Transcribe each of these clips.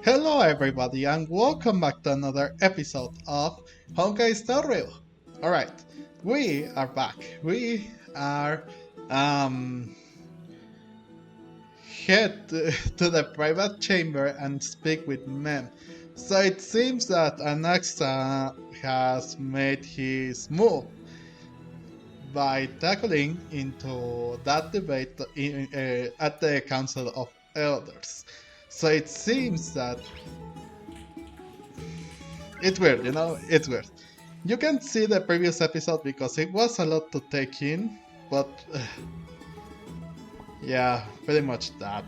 Hello everybody and welcome back to another episode of Honkai Star Rail. Alright, we are back. We are um head to the private chamber and speak with men. So it seems that Anaxa has made his move by tackling into that debate at the Council of Elders. So it seems that it's weird, it's weird. You can see the previous episode because it was a lot to take in, but yeah, pretty much that.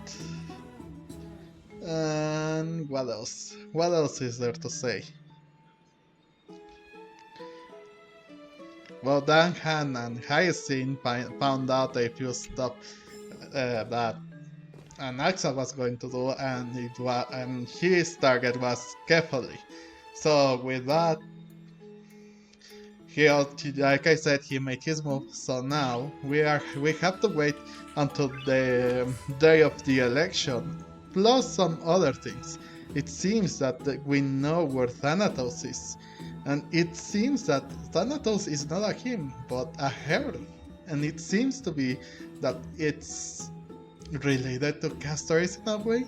And what else? What else is there to say? Well, Dan Han and Hyacinth found out a few stuff that Anaxa was going to do, and his target was Kefali. So with that, like I said, he made his move. So now we have to wait until the day of the election, plus some other things. It seems that we know where Thanatos is, and it seems that Thanatos is not a him, but a her, and it seems to be that it's related to Castorice in a way.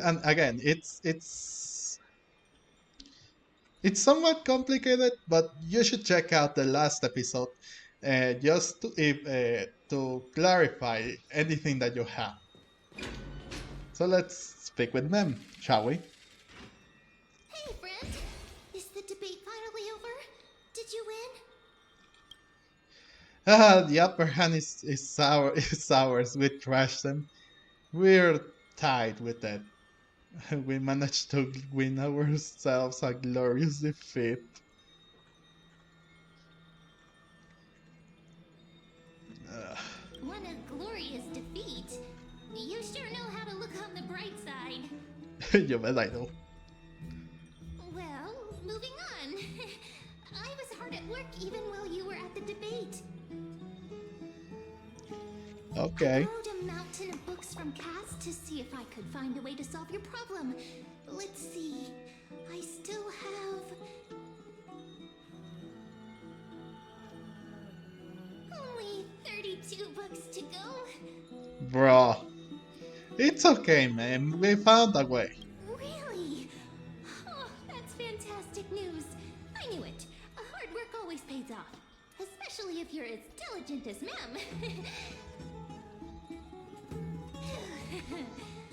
And again, it's somewhat complicated, but you should check out the last episode just to clarify anything that you have. So let's speak with them, shall we? Hey, friend! Is the debate finally over? Did you The upper hand is ours. We trashed them. We're tied with it. We managed to win ourselves a glorious defeat. win? What a glorious defeat! You sure know how to look on the bright side. You bet I know. Well, moving on. I was hard at work even while you were at the debate. Okay. I borrowed a mountain of books from Cass to see if I could find a way to solve your problem. Let's see. I still have... only 32 books to go. Bro. It's okay, man. We found a way. Really? Oh, that's fantastic news. I knew it. Hard work always pays off. Especially if you're as diligent as Mem.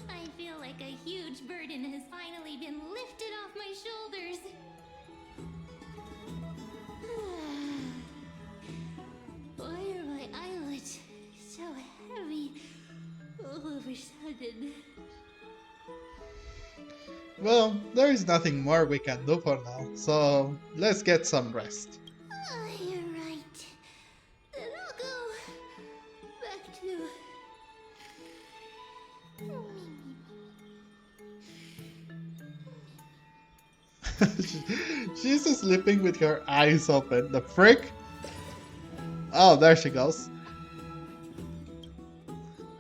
I feel like a huge burden has finally been lifted off my shoulders. Why are my eyelids so heavy all of a sudden? Well, there is nothing more we can do for now, so let's get some rest. Oh, you're right. Then I'll go back to... She's sleeping with her eyes open. The frick? Oh, there she goes.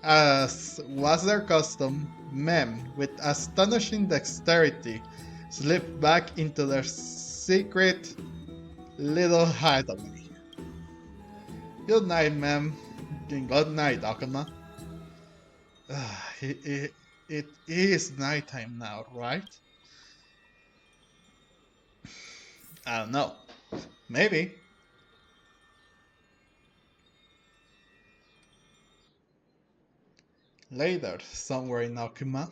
As was their custom, Mem, with astonishing dexterity, slipped back into their secret little hideaway. Good night, Mem. Good night, Akuma. It is nighttime now, right? I don't know. Maybe. Later, somewhere in Akuma.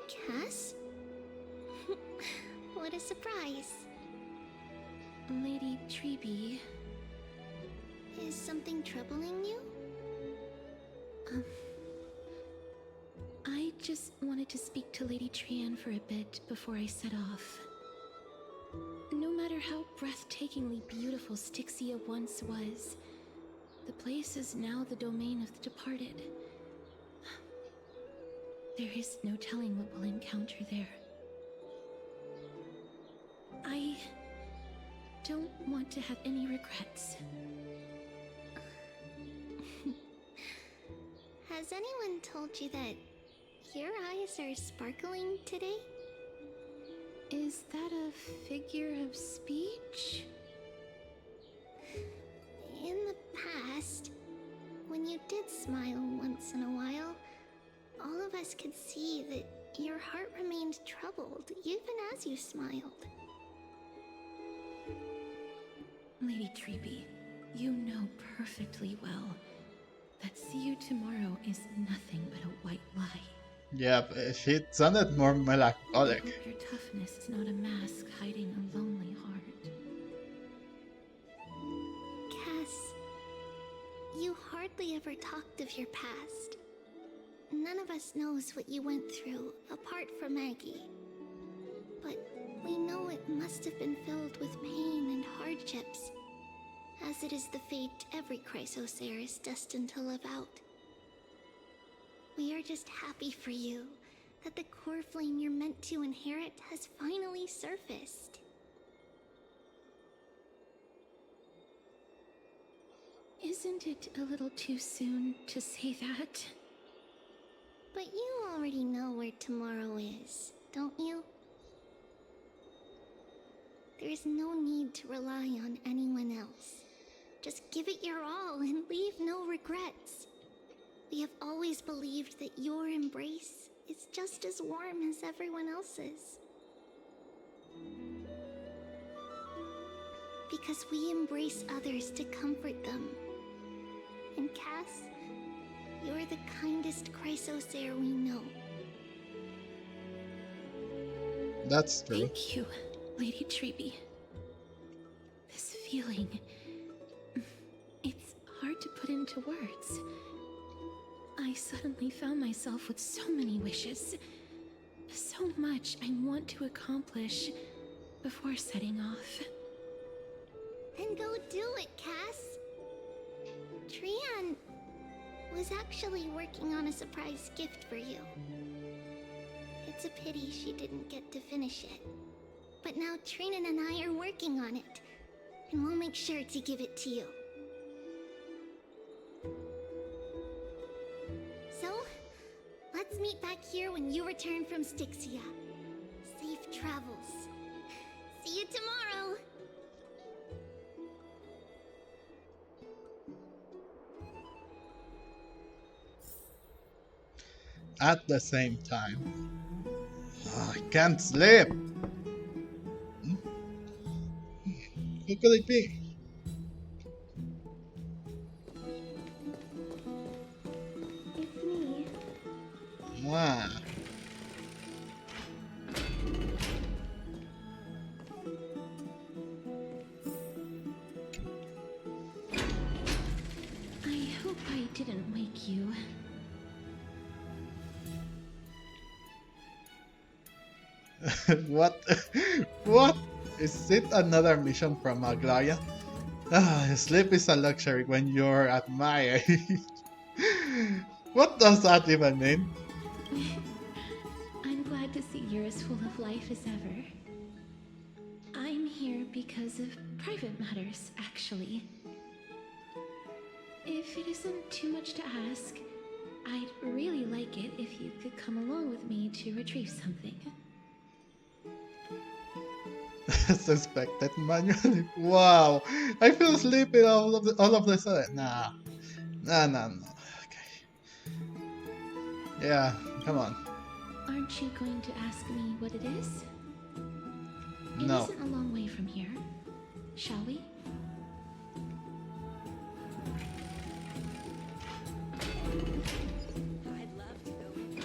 Cass? What a surprise. Lady Treeby. Is something troubling you? I just wanted to speak to Lady Trian for a bit before I set off. No matter how breathtakingly beautiful Styxia once was, the place is now the domain of the departed. There is no telling what we'll encounter there. don't want to have any regrets. Has anyone told you that your eyes are sparkling today? Is that a figure of speech? In the past, when you did smile once in a while, all of us could see that your heart remained troubled even as you smiled. Lady Treeby, you know perfectly well that see you tomorrow is nothing but a white lie. Yeah, she sounded more I melancholic. hope your toughness is not a mask hiding a lonely heart. Cass, you hardly ever talked of your past. None of us knows what you went through, apart from Maggie. But we know it must have been filled with pain and hardships, as it is the fate every Chrysosaur is destined to live out. We are just happy for you that the core flame you're meant to inherit has finally surfaced. Isn't it a little too soon to say that? But you already know where tomorrow is, don't you? There's no need to rely on anyone else. Just give it your all and leave no regrets. We have always believed that your embrace is just as warm as everyone else's. Because we embrace others to comfort them. And Cass, you're the kindest Chrysosaur we know. That's true. Thank you, Lady Treeby. This feeling... it's hard to put into words. I suddenly found myself with so many wishes. So much I want to accomplish before setting off. Then go do it, Cass. Trian was actually working on a surprise gift for you. It's a pity she didn't get to finish it. But now Trinan and I are working on it, and we'll make sure to give it to you. So, let's meet back here when you return from Styxia. Safe travels. See you tomorrow! At the same time. I can't sleep! Who could it be? It's me. Ah. I hope I didn't wake you. What? What? Is it another mission from Aglaia? Sleep is a luxury when you're at my age. What does that even mean? I'm glad to see you're as full of life as ever. I'm here because of private matters, actually. If it isn't too much to ask, I'd really like it if you could come along with me to retrieve something. Suspected manually. Wow, I feel sleepy all of the sudden. Nah. Okay. Yeah, come on. Aren't you going to ask me what it is? No. It isn't a long way from here. Shall we? I'd love to go with you.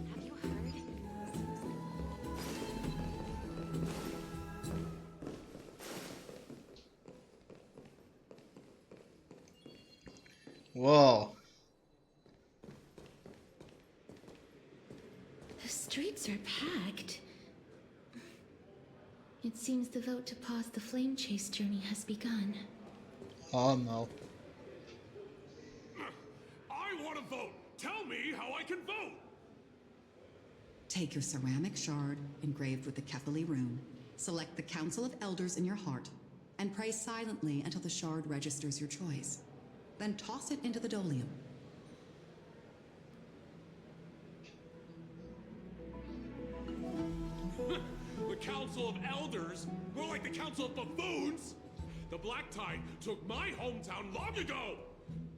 Have you heard? Whoa. The streets are packed. It seems the vote to pause the flame chase journey has begun. Oh no. I want to vote! Tell me how I can vote! Take your ceramic shard engraved with the Kefali rune, Select the Council of Elders in your heart and pray silently until the shard registers your choice. Then toss it into the Dolium. The Council of Elders? More like the Council of Buffoons? The Black Tide took my hometown long ago!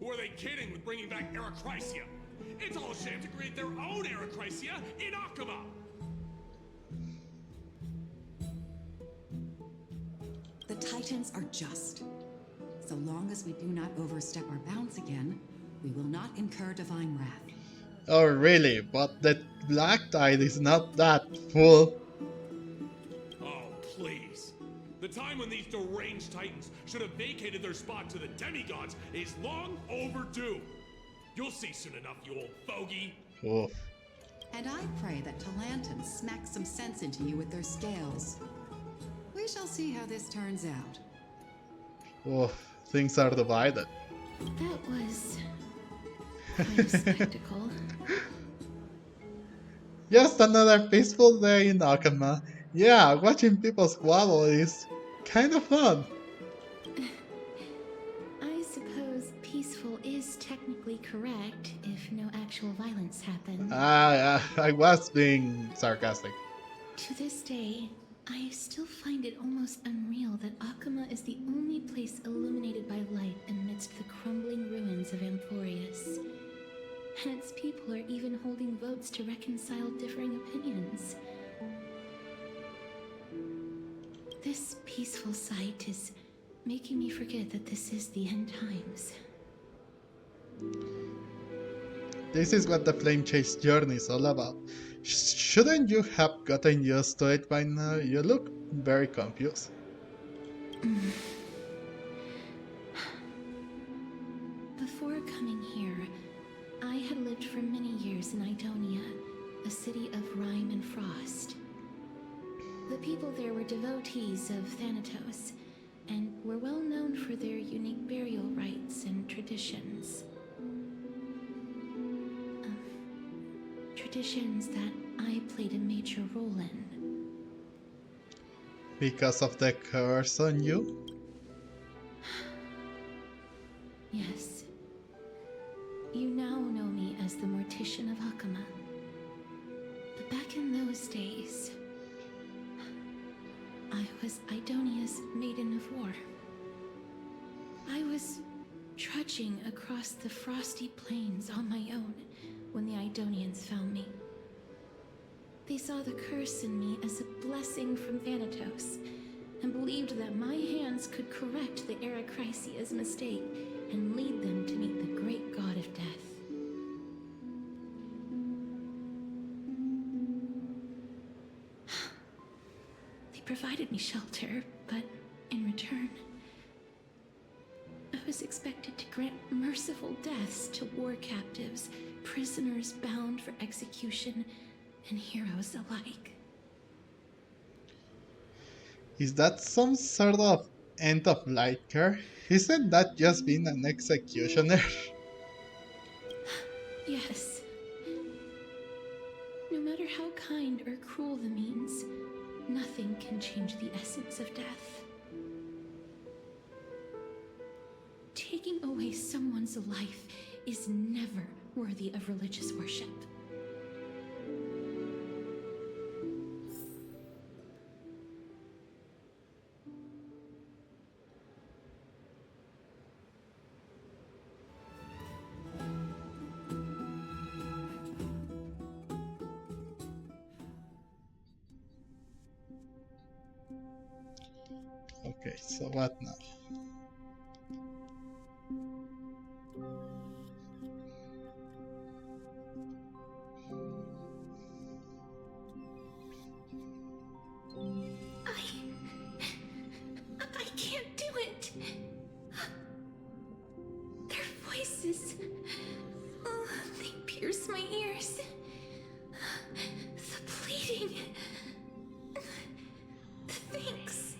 Who are they kidding with bringing back Eracrycia? It's all a sham to create their own Eracrycia in Akama! The Titans are just. So long as we do not overstep our bounds again, we will not incur divine wrath. Oh really? But the Black Tide is not that full. Oh, please. The time when these deranged titans should have vacated their spot to the demigods is long overdue. You'll see soon enough, you old fogey. Oof. And I pray that Talantans smack some sense into you with their scales. We shall see how this turns out. Oof. Things are divided. That was quite a spectacle. Just another peaceful day in Akama. Yeah, watching people squabble is kind of fun. I suppose peaceful is technically correct if no actual violence happened. I was being sarcastic. To this day, I still find it almost unreal that Akama is the only place illuminated by light amidst the crumbling ruins of Amphorius. And its people are even holding votes to reconcile differing opinions. This peaceful sight is making me forget that this is the end times. This is what the Flame Chase journey is all about. Shouldn't you have gotten used to it by now? You look very confused. Before coming here, I had lived for many years in Idonia, a city of rime and frost. The people there were devotees of Thanatos, and were well known for their unique burial rites and traditions. Traditions that I played a major role in. Because of the curse on you? Yes. You now know me as the Mortician of Akama. But back in those days, I was Idonia's Maiden of War. I was trudging across the frosty plains on my own when the Idonians found me. They saw the curse in me as a blessing from Thanatos, and believed that my hands could correct the Eracrycia's mistake and lead them to meet the great god of death. They provided me shelter, but in return, I was expected to grant merciful deaths to war captives, prisoners bound for execution, and heroes alike. Is that some sort of end of life care? Isn't that just being an executioner? Yes. No matter how kind or cruel the means, nothing can change the essence of death. Taking away someone's life is never worthy of religious worship. Okay, so what now? I can't do it. Their voices, oh, they pierce my ears. The pleading, the thanks.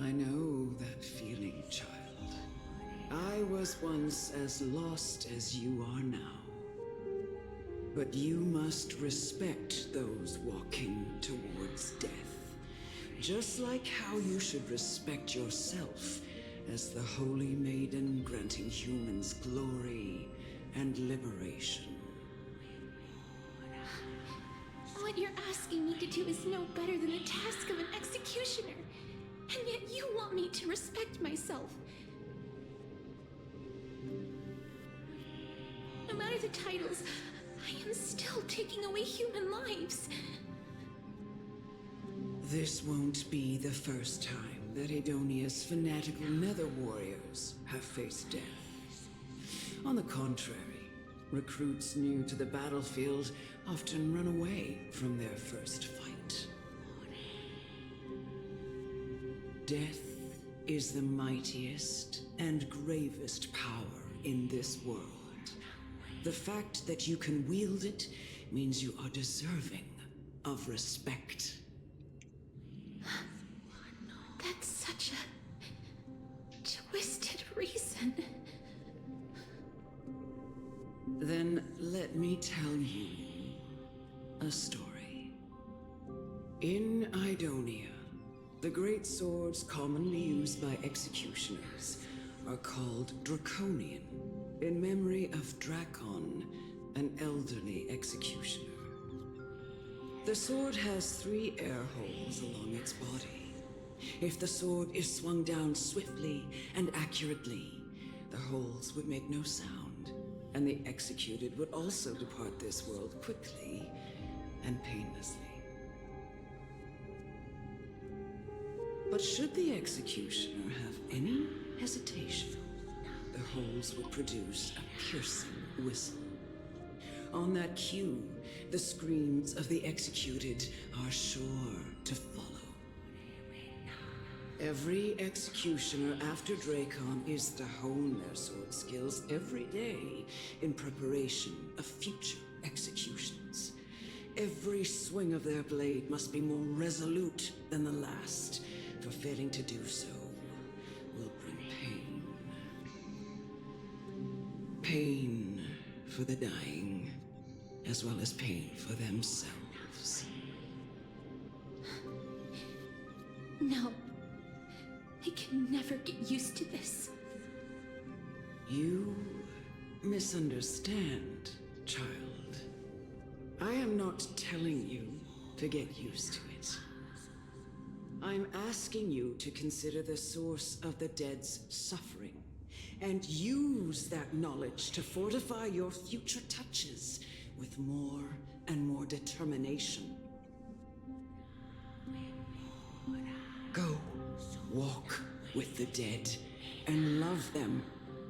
I know that feeling, child. I was once as lost as you are now. But you must respect those walking towards death. Just like how you should respect yourself as the Holy Maiden granting humans glory and liberation. What you're asking me to do is no better than the task of an executioner. And yet you want me to respect myself. No matter the titles, I am still taking away human lives. This won't be the first time that Edonia's fanatical nether warriors have faced death. On the contrary, recruits new to the battlefield often run away from their first fight. Death is the mightiest and gravest power in this world. The fact that you can wield it means you are deserving of respect. That's such a twisted reason. Then let me tell you a story. In Idonia, the great swords commonly used by executioners are called Draconian, in memory of Dracon, an elderly executioner. The sword has 3 air holes along its body. If the sword is swung down swiftly and accurately, the holes would make no sound, and the executed would also depart this world quickly and painlessly. But should the executioner have any hesitation, the holes would produce a piercing whistle. On that cue, the screams of the executed are sure to follow. Every executioner after Dracon is to hone their sword skills every day in preparation of future executions. Every swing of their blade must be more resolute than the last, for failing to do so will bring pain. Pain for the dying, as well as pain for themselves. No. I can never get used to this. You misunderstand, child. I am not telling you to get used to it. I'm asking you to consider the source of the dead's suffering, and use that knowledge to fortify your future touches with more and more determination. Go, walk with the dead, and love them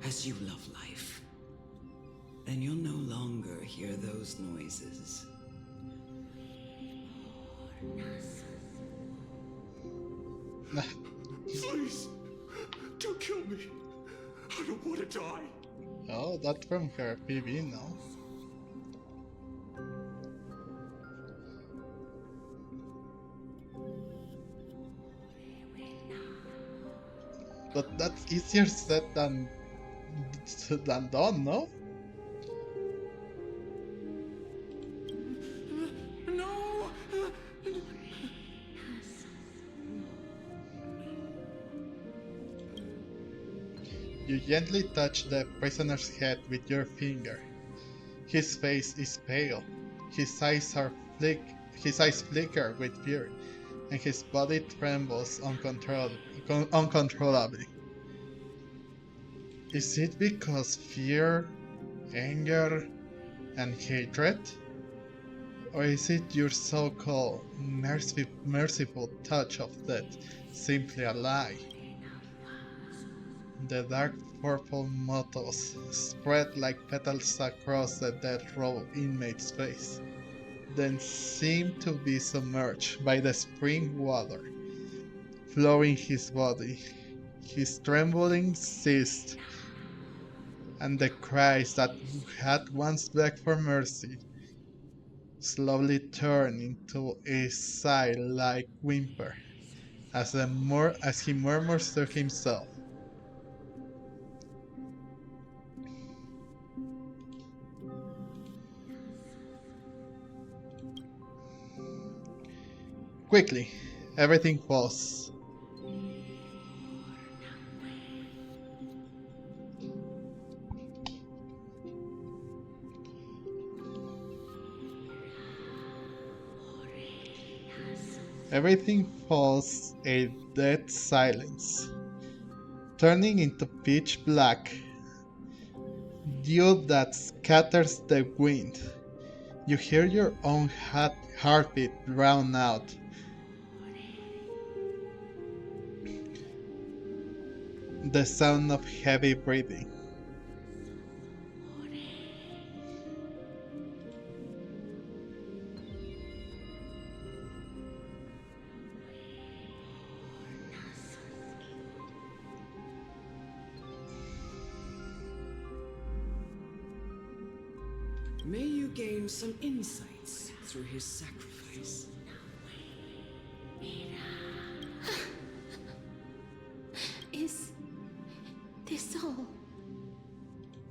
as you love life. Then you'll no longer hear those noises. Please, don't kill me. I don't want to die. Oh, that's from her PV now. But that's easier said than done, no? No! You gently touch the prisoner's head with your finger. His face is pale. His eyes flicker with fear, and his body trembles uncontrollably. Is it because fear, anger, and hatred? Or is it your so-called merciful touch of death simply a lie? The dark purple mottos spread like petals across the death row inmate's face, then seem to be submerged by the spring water flowing his body. His trembling ceased, and the cries that had once begged for mercy slowly turned into a sigh-like whimper as he murmurs to himself. Quickly, everything falls. Everything falls a dead silence, turning into pitch black, dew that scatters the wind. You hear your own heartbeat drown out. The sound of heavy breathing. May you gain some insights through his sacrifice. Is this all?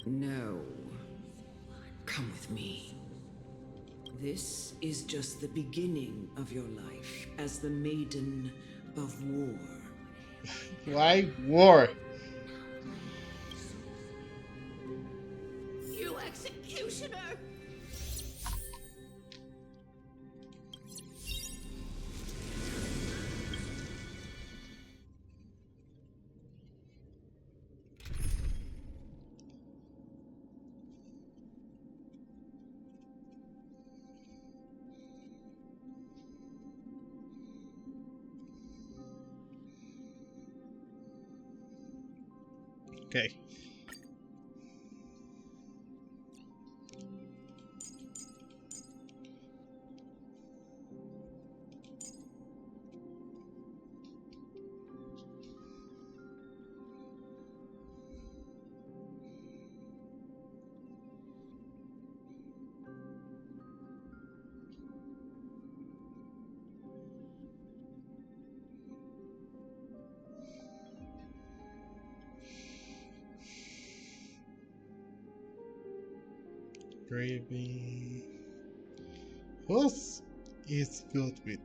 No. Come with me. This is just the beginning of your life as the Maiden of War. Why war? You executioner! Okay. Gravy. Who's is good with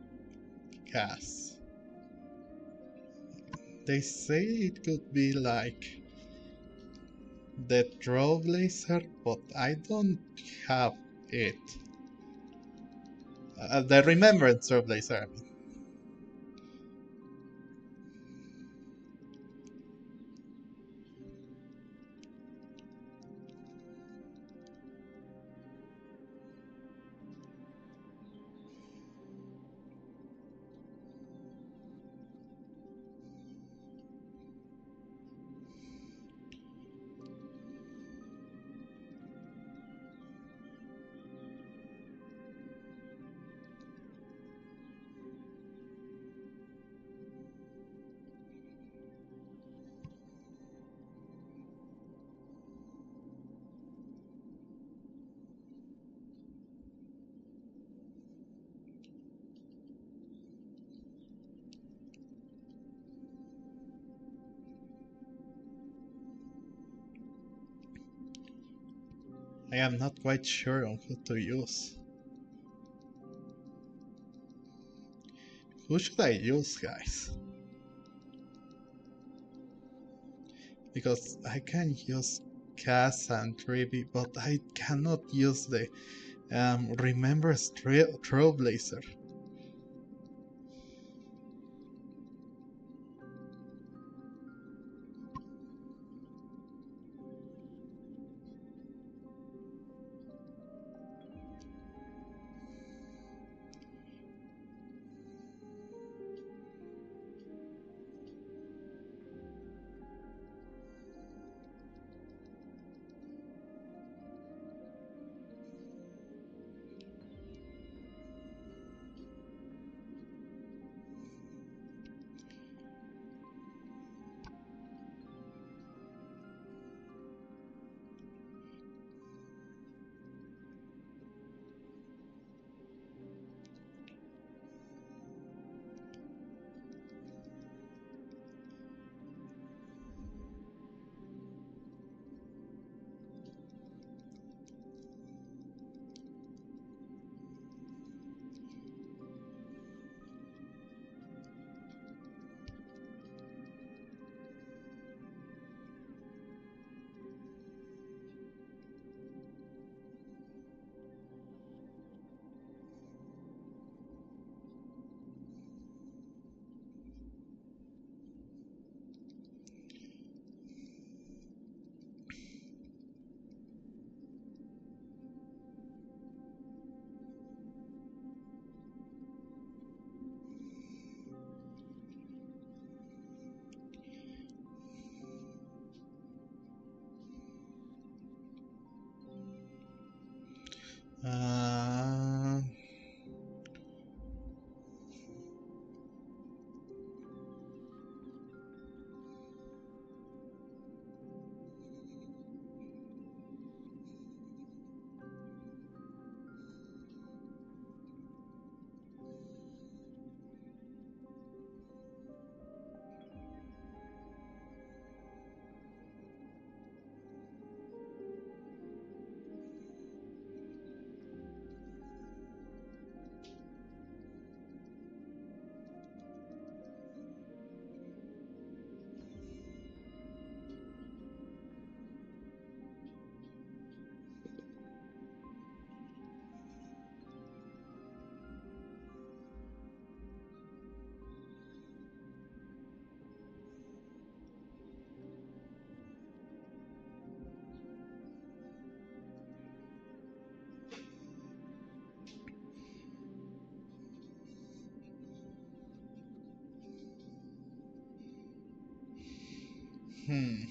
gas? They say it could be like the Trailblazer, but I don't have it. The Remembrance Trailblazer, I mean. I am not quite sure on who to use. Who should I use, guys? Because I can use Cass and Trevi, but I cannot use the Remembrance Trailblazer. Hmm.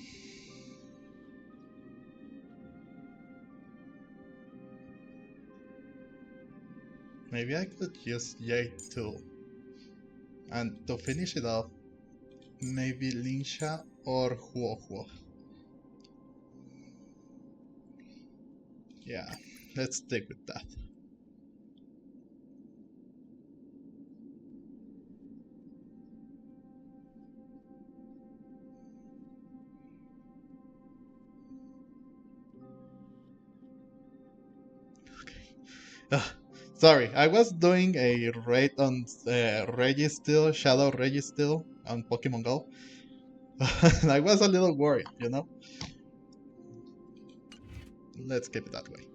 Maybe I could use Jade too. And to finish it off, maybe Linsha or Huohuo. Yeah, let's stick with that. Sorry, I was doing a raid on Registeel, Shadow Registeel on Pokemon Go. And I was a little worried, you know? Let's keep it that way.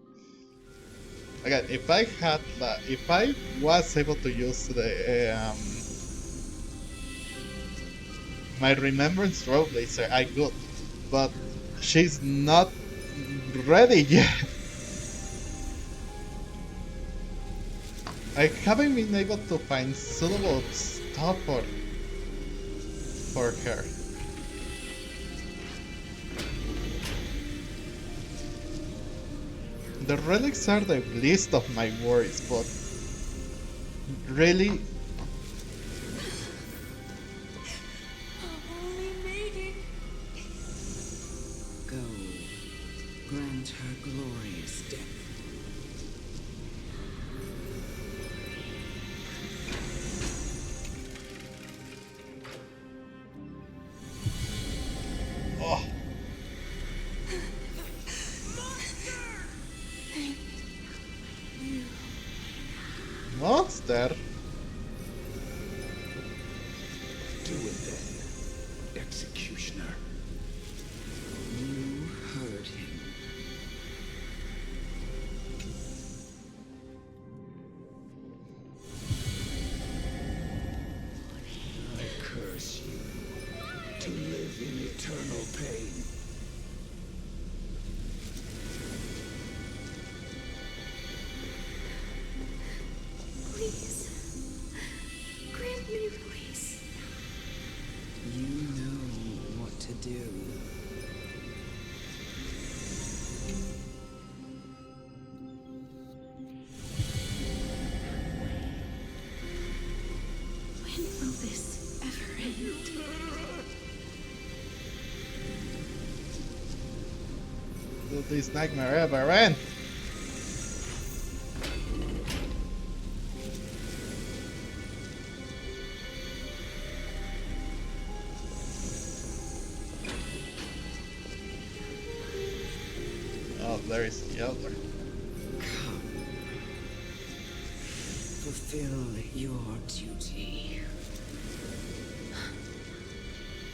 Again, if I had if I was able to use the my Remembrance Road Laser, I could. But she's not ready yet. I haven't been able to find suitable stuff for her. The relics are the least of my worries, but really, Go. Grant her glorious death. oh, monster. Do it then, executioner. You heard him. I curse you to live in eternal pain. Please. Grant me release. You know what to do. When will this ever end? Will this nightmare ever end? Oh, there is the Elder. Come. Fulfill your duty.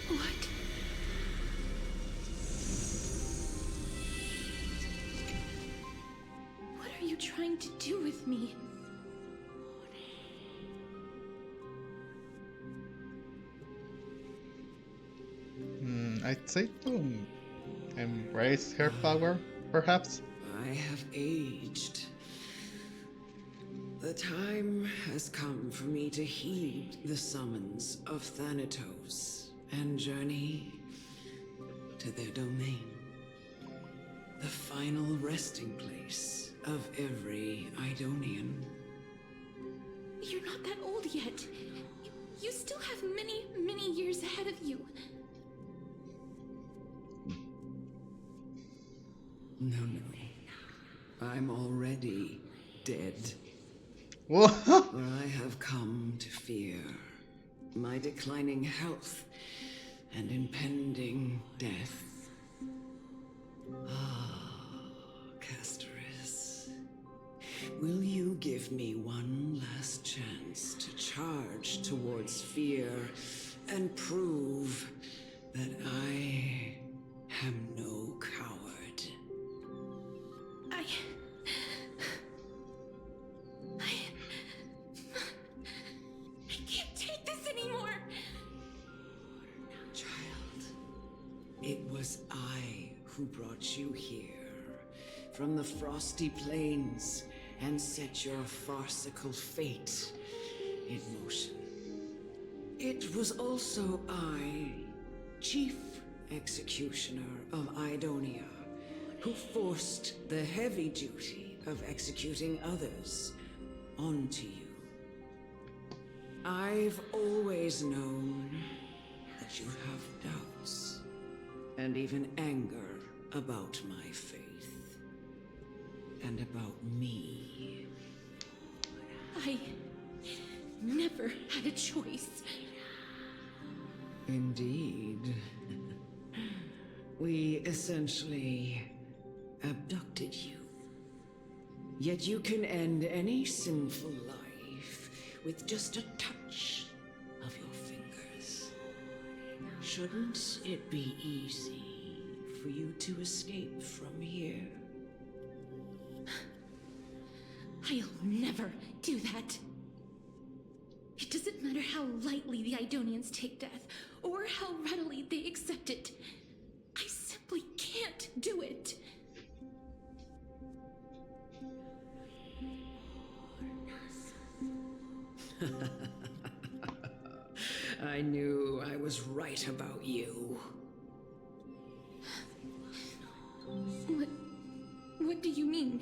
What? What are you trying to do with me? I'd say to embrace her power, perhaps. I have aged. The time has come for me to heed the summons of Thanatos and journey to their domain. The final resting place of every Idonian. You're not that old yet. You still have many, many years ahead of you. No. I'm already dead. Whoa! For I have come to fear my declining health and impending death. Ah, Castorice. Will you give me one last chance to charge towards fear and prove that I am no coward? I can't take this anymore. Child, it was I who brought you here from the frosty plains and set your farcical fate in motion. It was also I, Chief executioner of Idonia, who forced the heavy duty of executing others onto you. I've always known that you have doubts and even anger about my faith and about me. I never had a choice. Indeed. We essentially abducted you. Yet you can end any sinful life with just a touch of your fingers. Shouldn't it be easy for you to escape from here? I'll never do that. It doesn't matter how lightly the Idonians take death, or how readily they accept it. I simply can't do it. I knew I was right about you. What do you mean?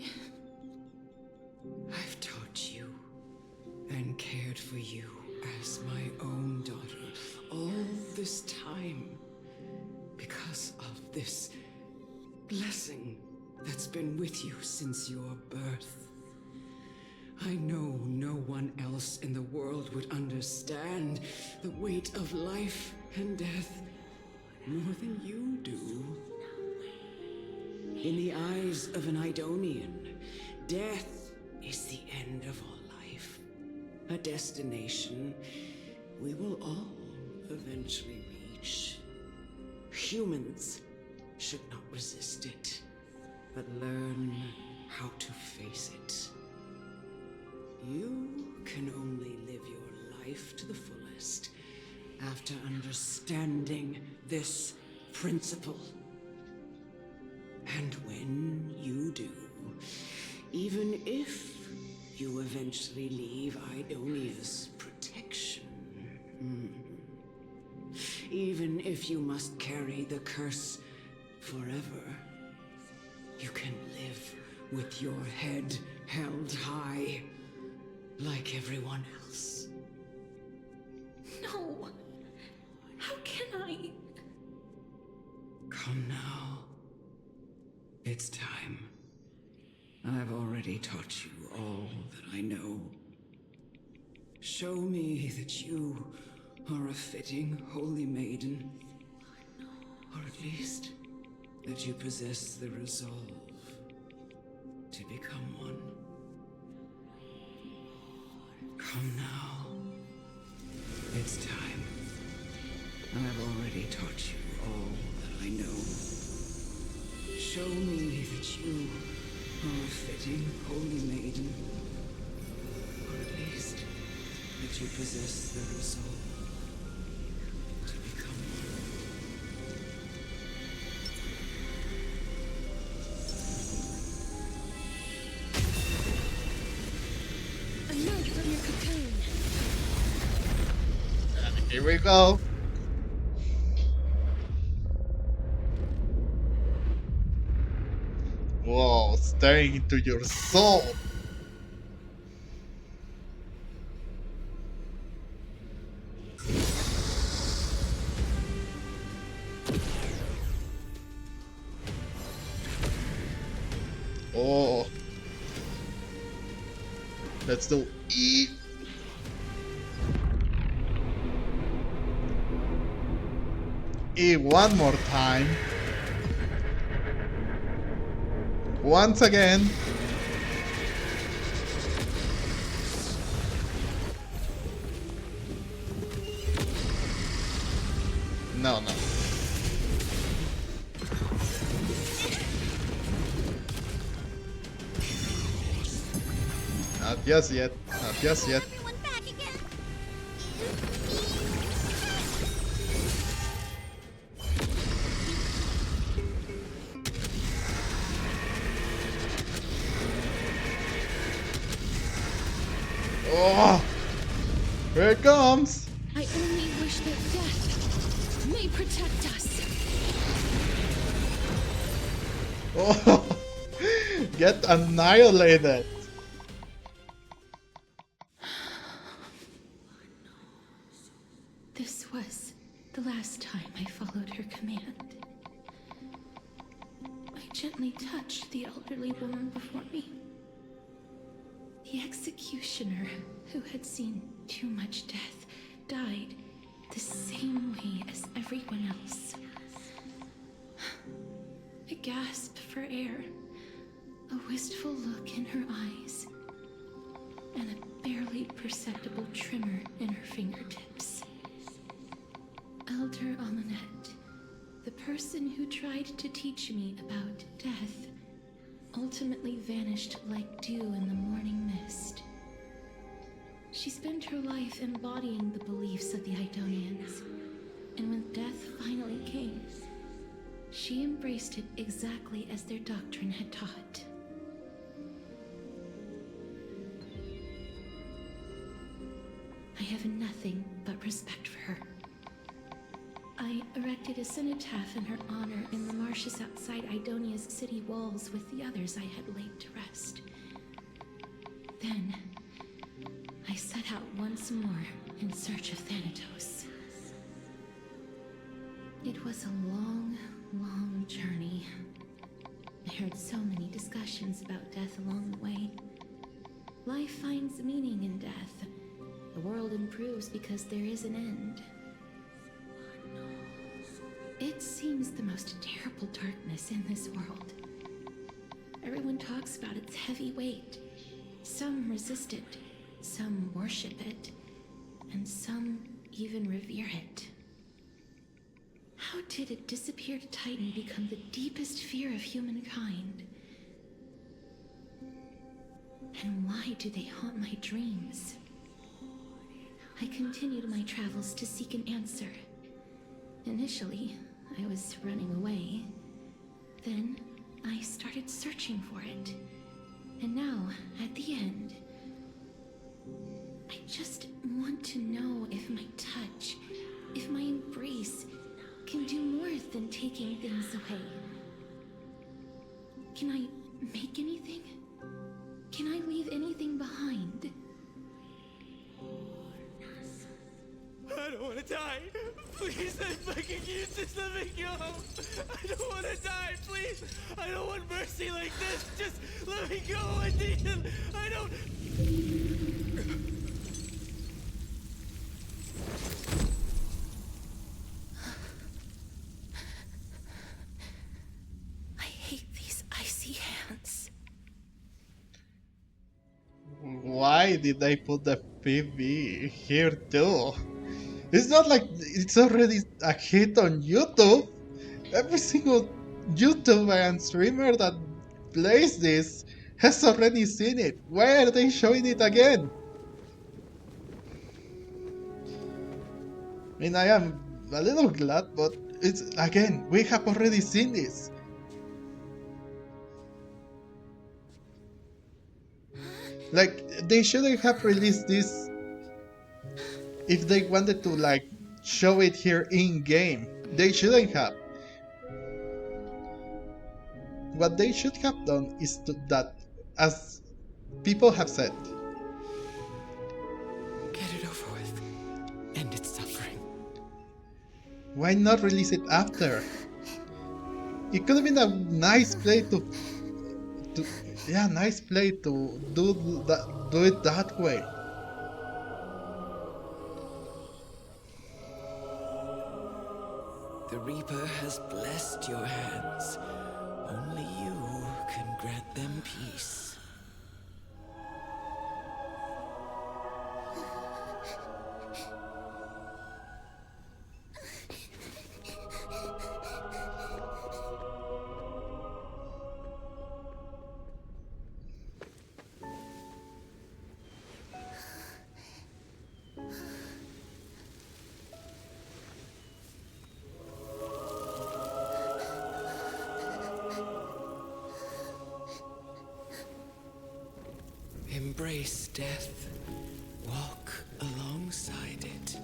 I've taught you and cared for you as my own daughter all this time because of this blessing that's been with you since your birth. I know no one else in the world would understand the weight of life and death more than you do. In the eyes of an Idonian, death is the end of all life. A destination we will all eventually reach. Humans should not resist it, but learn how to face it. You can only live your life to the fullest after understanding this principle. And when you do, even if you eventually leave Idonia's protection, even if you must carry the curse forever, you can live with your head held high, like everyone else. No. How can I? Come now. It's time. I've already taught you all that I know. Show me that you are a fitting holy maiden. Or at least that you possess the resolve to become one. Come now. It's time. I've already taught you all that I know. Show me that you are a fitting holy maiden. Or at least that you possess the resolve to become one. A note from your cocoon. And here we go. Whoa, staring into your soul. Oh. Let's do E. E one more time. Once again. No. Not just yet. Not just yet. Everyone back again. Oh! Here it comes! I only wish that death may protect us. Oh, get annihilated. This was the last time I followed her command. I gently touched the elderly woman before me. The executioner, who had seen too much death, died the same way as everyone else. A gasp for air, a wistful look in her eyes, and a barely perceptible tremor in her fingertips. Elder Amunet, the person who tried to teach me about death, ultimately vanished like dew in the morning mist. She spent her life embodying the beliefs of the Idonians, and when death finally came, she embraced it exactly as their doctrine had taught. I have nothing but respect for her. I erected a cenotaph in her honor in the marshes outside Idonia's city walls with the others I had laid to rest. Then, I set out once more in search of Thanatos. It was a long, long journey. I heard so many discussions about death along the way. Life finds meaning in death. The world improves because there is an end. It seems the most terrible darkness in this world. Everyone talks about its heavy weight. Some resist it, some worship it, and some even revere it. How did a disappeared titan become the deepest fear of humankind? And why do they haunt my dreams? I continued my travels to seek an answer. Initially, I was running away. Then, I started searching for it. And now, at the end, I just want to know if my touch, if my embrace, can do more than taking things away. Can I make anything? Can I leave anything behind? I don't want to die. Please, I'm begging you, just let me go. I don't want to die, please. I don't want mercy like this. Just let me go. I need it. I don't... I hate these icy hands. Why did they put the PV here too? It's not like it's already a hit on YouTube. Every single YouTuber and streamer that plays this has already seen it. Why are they showing it again? I mean, I am a little glad, but it's again, we have already seen this. Like, they shouldn't have released this if they wanted to, like, show it here in-game. They shouldn't have. What they should have done is that, as people have said, Get it over with. End its suffering. why not release it after? It could have been a nice play to nice play to do it that way. The Reaper has blessed your hands. Only you can grant them peace. Embrace death. Walk alongside it.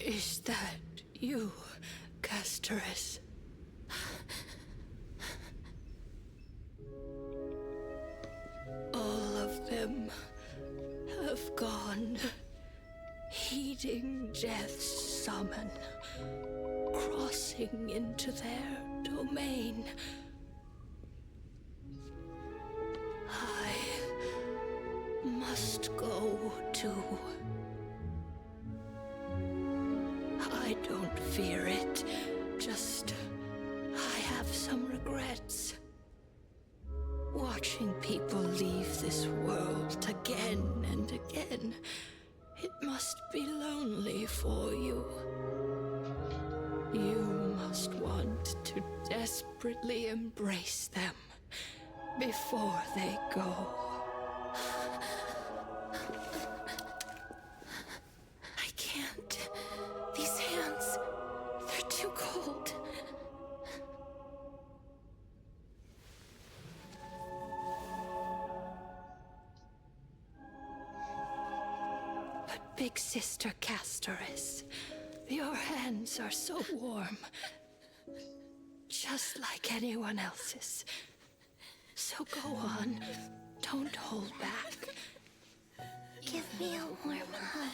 Is that you, Castorice? All of them have gone, heeding death's summon, crossing into their domain. I must go too. I don't fear it, just I have some regrets. Watching people leave this world again and again, it must be lonely for you. You must want to desperately embrace them before they go. I can't. These hands, they're too cold. But Big Sister Castorice, your hands are so warm. Just like anyone else's. So go on. Don't hold back. Give me a warm hug.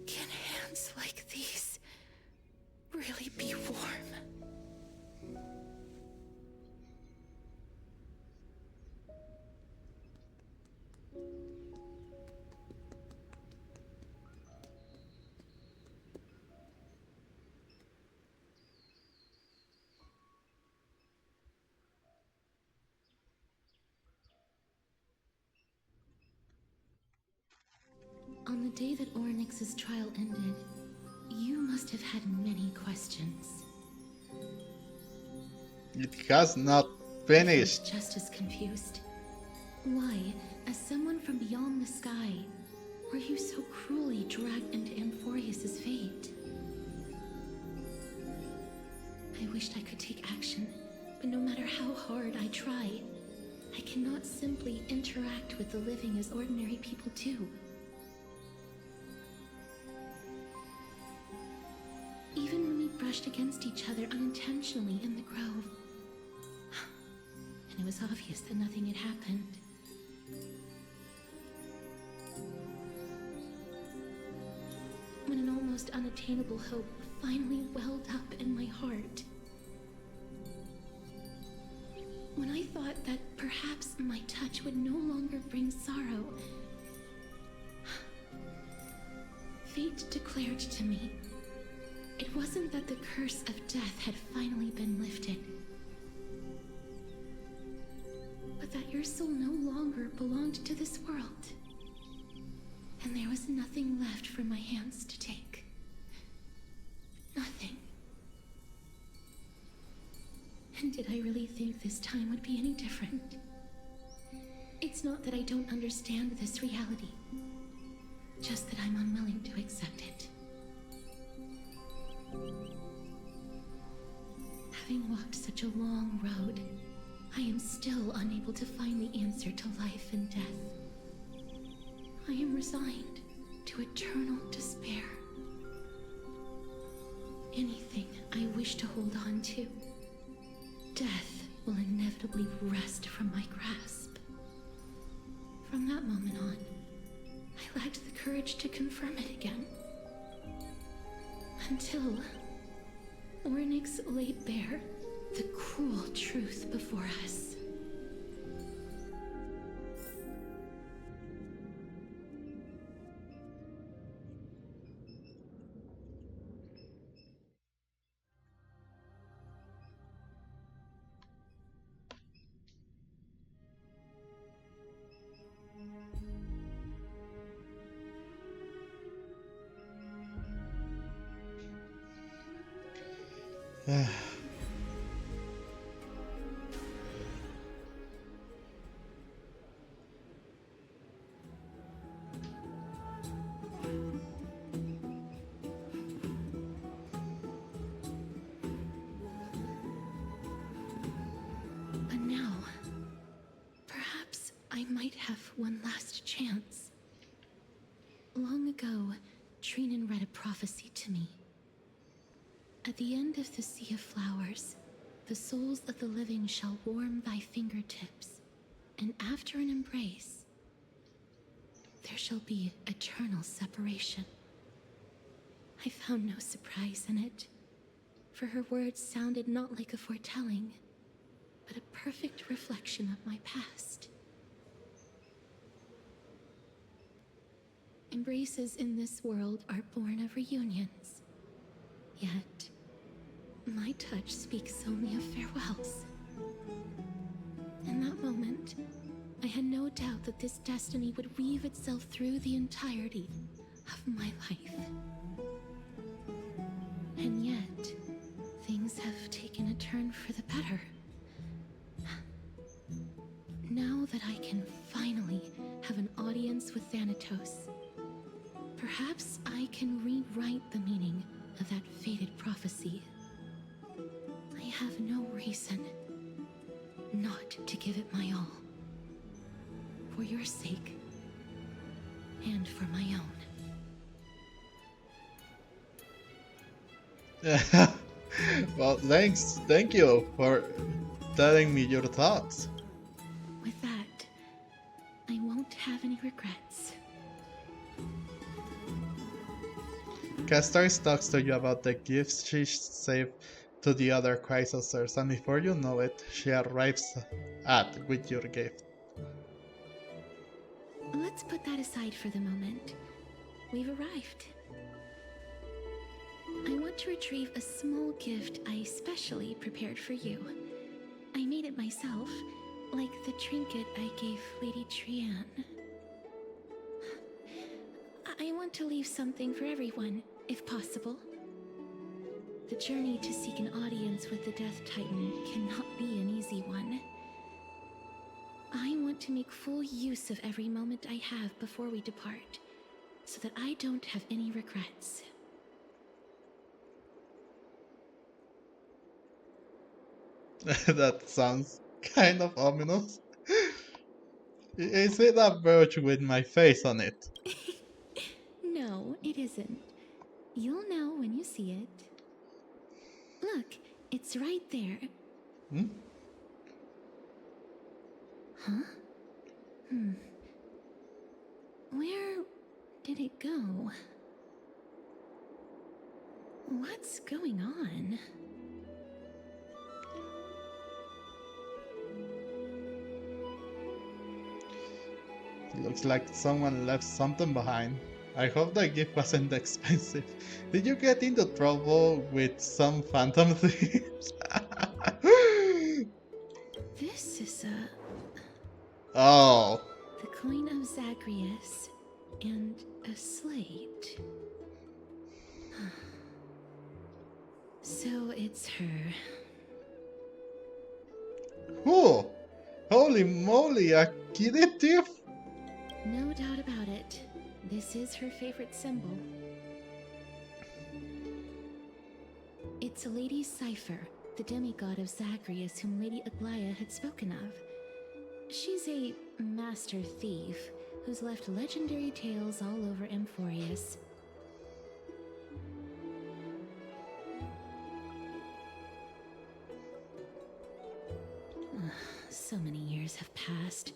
Can hands like these really be warm? On the day that Oryx's trial ended, you must have had many questions. It has not I finished. was just as confused. Why, as someone from beyond the sky, were you so cruelly dragged into Amphorius's fate? I wished I could take action, but no matter how hard I try, I cannot simply interact with the living as ordinary people do. Even when we brushed against each other unintentionally in the grove, and it was obvious that nothing had happened. When an almost unattainable hope finally welled up in my heart. When I thought that perhaps my touch would no longer bring sorrow, fate declared to me, it wasn't that the curse of death had finally been lifted, but that your soul no longer belonged to this world, and there was nothing left for my hands to take. Nothing. And did I really think this time would be any different? It's not that I don't understand this reality, just that I'm unwilling to accept it. Having walked such a long road, I am still unable to find the answer to life and death. I am resigned to eternal despair. Anything I wish to hold on to, death will inevitably wrest from my grasp. From that moment on, I I lacked the courage to confirm it again. Until Ornyx laid bare the cruel truth before us. But now, perhaps I might have one last chance. Long ago, Trinan read a prophecy to me. At the end of the Sea of Flowers, the souls of the living shall warm thy fingertips, and after an embrace, there shall be eternal separation. I found no surprise in it, for her words sounded not like a foretelling, but a perfect reflection of my past. Embraces in this world are born of reunions, yet my touch speaks only of farewells. In that moment, I had no doubt that this destiny would weave itself through the entirety of my life. And yet, things have taken a turn for the better. Now that I can finally have an audience with Thanatos, perhaps I can rewrite the meaning of that fated prophecy. I have no reason not to give it my all. For your sake, and for my own. Well, thank you for telling me your thoughts. With that, I won't have any regrets. Castorice talks to you about the gifts she saved to the other Chrysosers, and before you know it, she arrives with your gift. Let's put that aside for the moment. We've arrived. I want to retrieve a small gift I specially prepared for you. I made it myself, like the trinket I gave Lady Trian. I want to leave something for everyone, if possible. The journey to seek an audience with the Death Titan cannot be an easy one. I want to make full use of every moment I have before we depart, so that I don't have any regrets. That sounds kind of ominous. Is it a brooch with my face on it? No, it isn't. You'll know when you see it. Look, it's right there. Hmm? Huh? Where did it go? What's going on? Looks like someone left something behind. I hope the gift wasn't expensive. Did you get into trouble with some phantom thieves? This is Oh. the coin of Zagreus and a slate. So it's her. Oh. Holy moly, a kitty thief? No doubt about it. This is her favorite symbol. It's Lady Cipher, the demigod of Zagreus whom Lady Aglaia had spoken of. She's a master thief who's left legendary tales all over Amphorius. So many years have passed,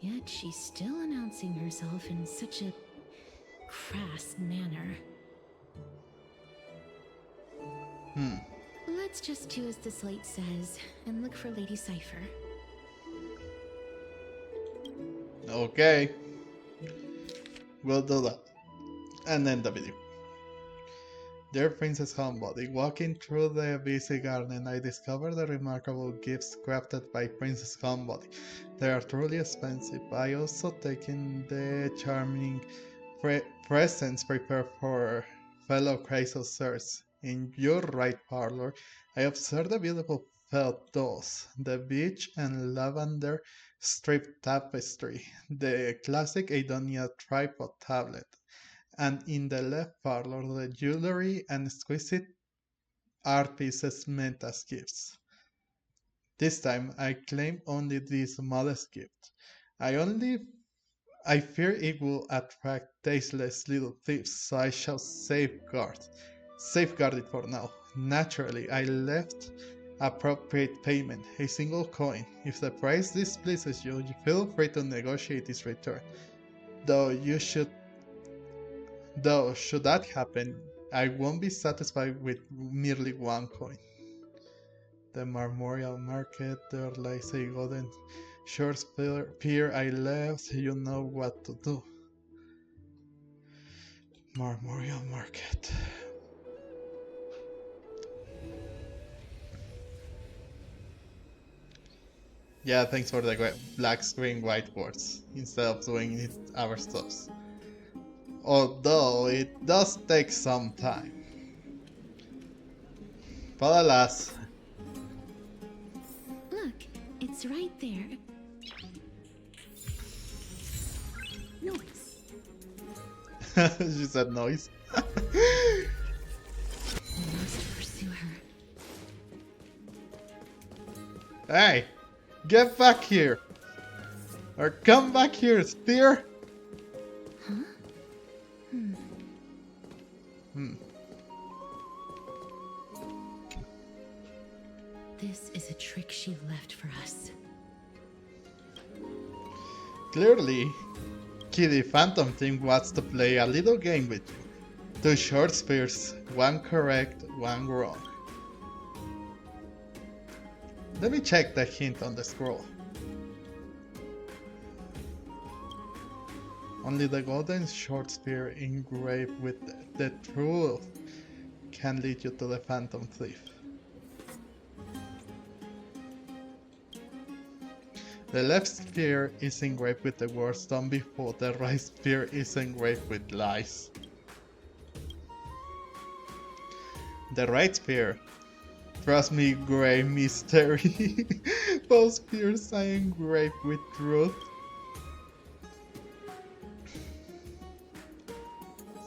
yet she's still announcing herself in such a crass manner. Let's just do as the slate says and look for Lady Cipher. Okay. We'll do that. And end the video. Dear Princess Homebody, walking through the busy garden, I discovered the remarkable gifts crafted by Princess Homebody. They are truly expensive. I also taken the charming presents prepared for fellow Chrysosaurs. In your right parlor, I observed the beautiful felt dolls, the beach and lavender strip tapestry, the classic Aidonia tripod tablet, and in the left parlor the jewelry and exquisite art pieces meant as gifts. This time I claim only this modest gift. I fear it will attract tasteless little thieves, so I shall safeguard it for now. Naturally, I left appropriate payment, a single coin. If the price displeases you, feel free to negotiate its return. Though should that happen, I won't be satisfied with merely one coin. The Memorial Market, there lies a golden short pier I left, you know what to do. Memorial Market. Yeah, thanks for the black screen white words, instead of doing it ourselves. Although it does take some time. But alas. Look, it's right there. Noise. She said noise. We must pursue her. Hey! Get back here! Or come back here, Spear! Huh? This is a trick she left for us. Clearly, Kitty Phantom Team wants to play a little game with you. 2 short spears, 1 correct, 1 wrong. Let me check the hint on the scroll. Only the golden short spear engraved with the truth can lead you to the Phantom Thief. The left spear is engraved with the words done before, the right spear is engraved with lies. The right spear, trust me, grey mystery. Both spears are engraved with truth.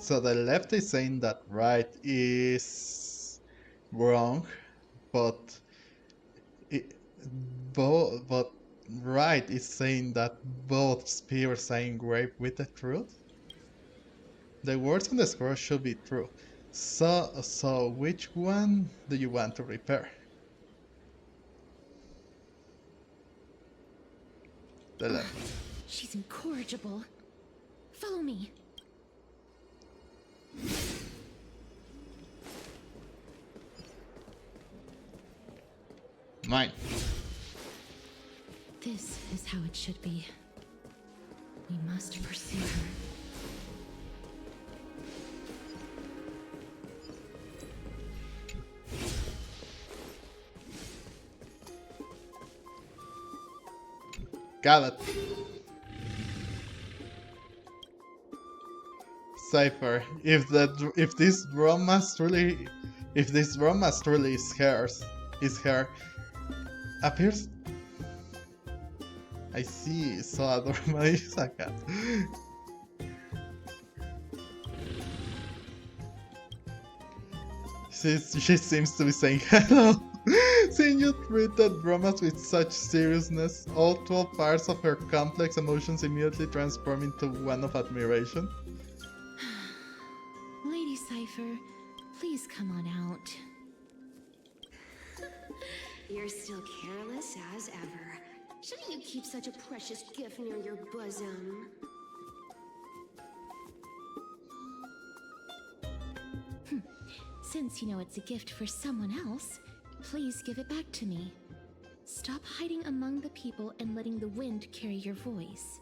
So the left is saying that right is wrong, but right is saying that both spears are engraved with the truth. The words on the scroll should be true. So which one do you want to repair? The left. She's incorrigible. Follow me. Mine. This is how it should be. We must pursue her. Got it. Cipher, if this romance truly is her, appears. I see. So Adorma is a cat. She seems to be saying hello. Seeing you treat that romance with such seriousness, all 12 parts of her complex emotions immediately transform into one of admiration. Lady Cipher, please come on out. You're still careless as ever. Shouldn't you keep such a precious gift near your bosom? Since you know it's a gift for someone else, please give it back to me. Stop hiding among the people and letting the wind carry your voice.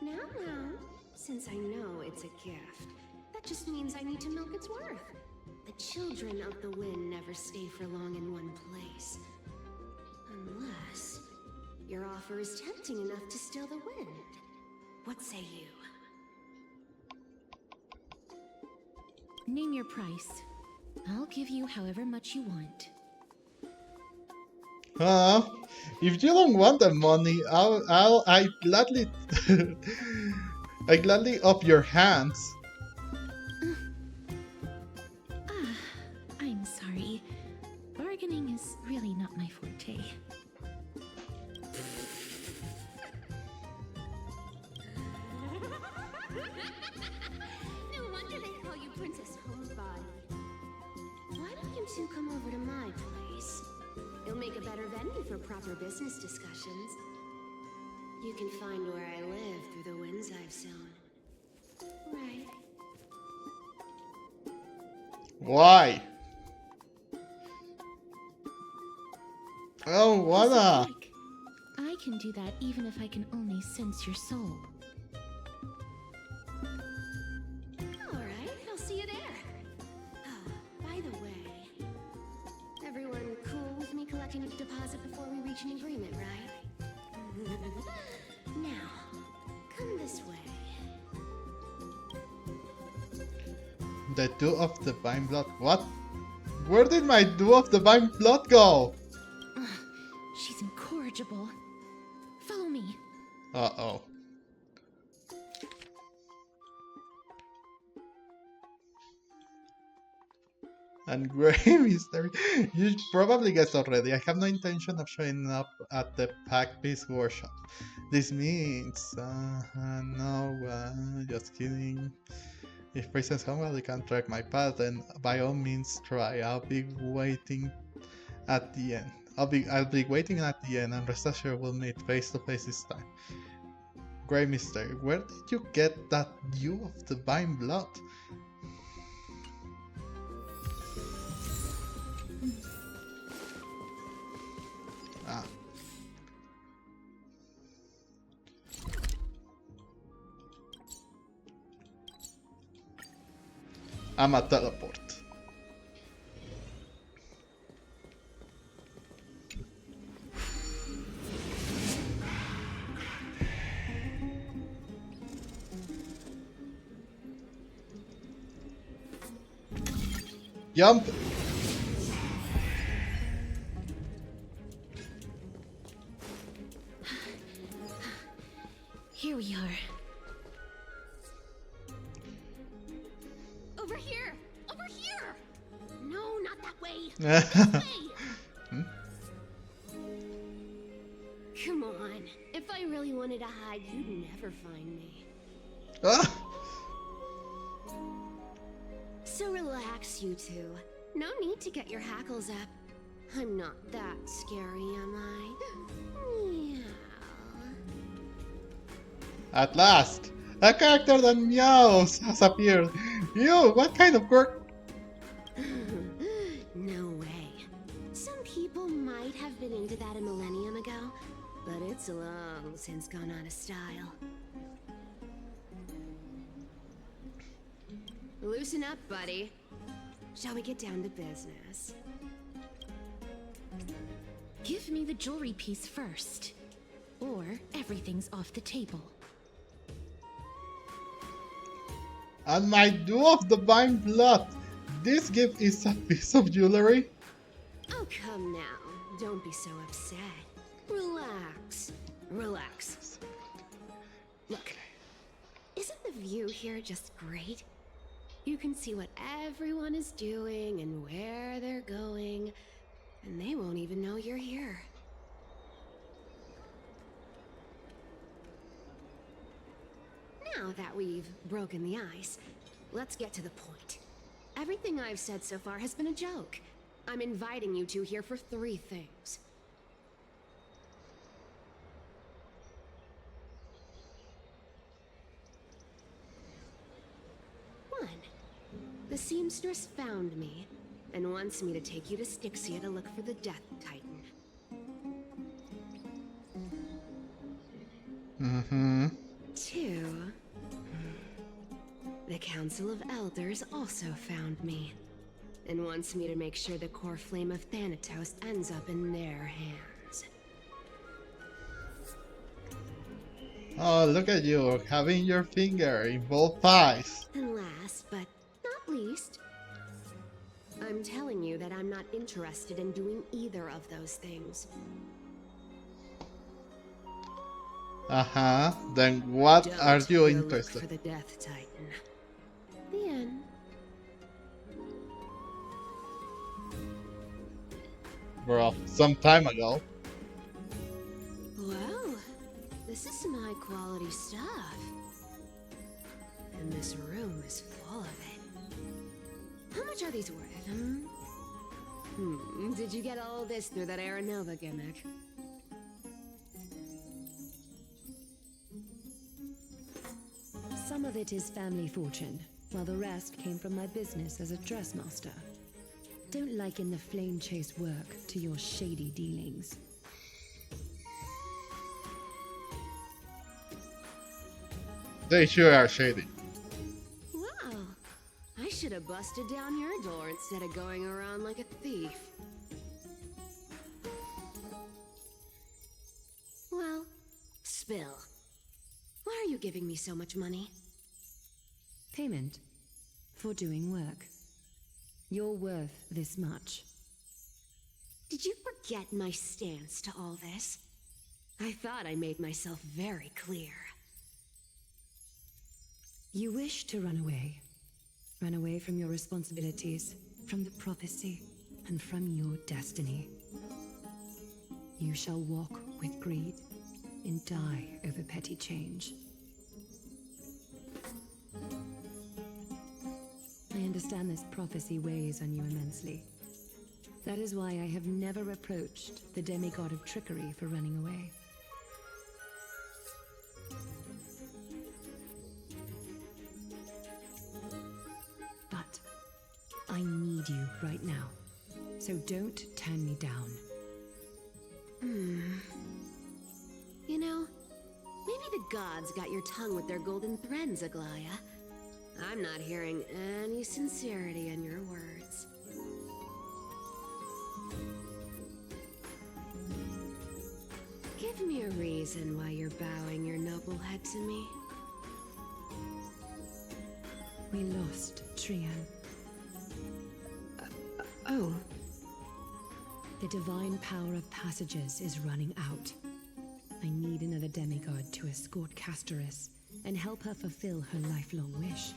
Now, since I know it's a gift, that just means I need to milk its worth. The children of the wind never stay for long in one place. Unless your offer is tempting enough to still the wind. What say you? Name your price. I'll give you however much you want. If you don't want the money, I gladly, I gladly up your hands. I'm sorry. Bargaining is really not my forte. No wonder they call you Princess Homebody. Why don't you two come over to my place? It'll make a better venue for proper business discussions. You can find where I live through the winds I've sown. Right. Why? Oh, what a... I can do that even if I can only sense your soul. Alright, I'll see you there. Oh, by the way, everyone cool with me collecting a deposit before we reach an agreement, right? Now, come this way. The Dew of Divine Blood. What? Where did my Dew of Divine Blood go? She's incorrigible. Follow me. Uh-oh. And Grey Mystery. You probably guessed already. I have no intention of showing up at the Pack Peace Workshop. This means... no, just kidding. If Princess Homebody can track my path, then by all means try. I'll be waiting at the end. I'll be waiting at the end, and rest assured we'll meet face to face this time. Grey Mystery, where did you get that Dew of Divine Blood? Ah. I'm a teleport. Jump! Here we are. Over here! Over here! No, not that way! This way! Come on. If I really wanted to hide, you'd never find me. Ah! So relax, you two. No need to get your hackles up. I'm not that scary, am I? Meow. At last! A character that meows has appeared! Ew, what kind of quirk? No way. Some people might have been into that a millennium ago, but it's long since gone out of style. Loosen up, buddy. Shall we get down to business? Give me the jewelry piece first, or everything's off the table. And my Dew of Divine Blood! This gift is a piece of jewelry? Oh, come now. Don't be so upset. Relax. Relax. Look, isn't the view here just great? You can see what everyone is doing and where they're going, and they won't even know you're here. Now that we've broken the ice, let's get to the point. Everything I've said so far has been a joke. I'm inviting you two here for 3 things. seamstress found me and wants me to take you to Styxia to look for the Death Titan. Mm-hmm. 2. The Council of Elders also found me and wants me to make sure the core flame of Thanatos ends up in their hands. Oh, look at you, having your finger in both pies. And last but not least, I'm telling you that I'm not interested in doing either of those things. Uh-huh. Then what Don't are you go interested? look for the Death Titan. The end. Bro, some time ago. Well, this is some high quality stuff. And this room is full of it. How much are these worth, Did you get all this through that Aranova gimmick? Some of it is family fortune, while the rest came from my business as a dressmaster. Don't liken the flame chase work to your shady dealings. They sure are shady. Wow. I should have busted down your door instead of going around like a thief. Well, spill. Why are you giving me so much money? Payment for doing work. You're worth this much. Did you forget my stance to all this? I thought I made myself very clear. You wish to run away. Run away from your responsibilities, from the prophecy, and from your destiny. You shall walk with greed and die over petty change. I understand this prophecy weighs on you immensely. That is why I have never approached the demigod of trickery for running away. But I need you right now, so don't turn me down. You know, maybe the gods got your tongue with their golden threads, Aglaya. I'm not hearing any sincerity in your words. Give me a reason why you're bowing your noble head to me. We lost Trian. Oh. The divine power of passages is running out. I need another demigod to escort Castorice and help her fulfill her lifelong wish.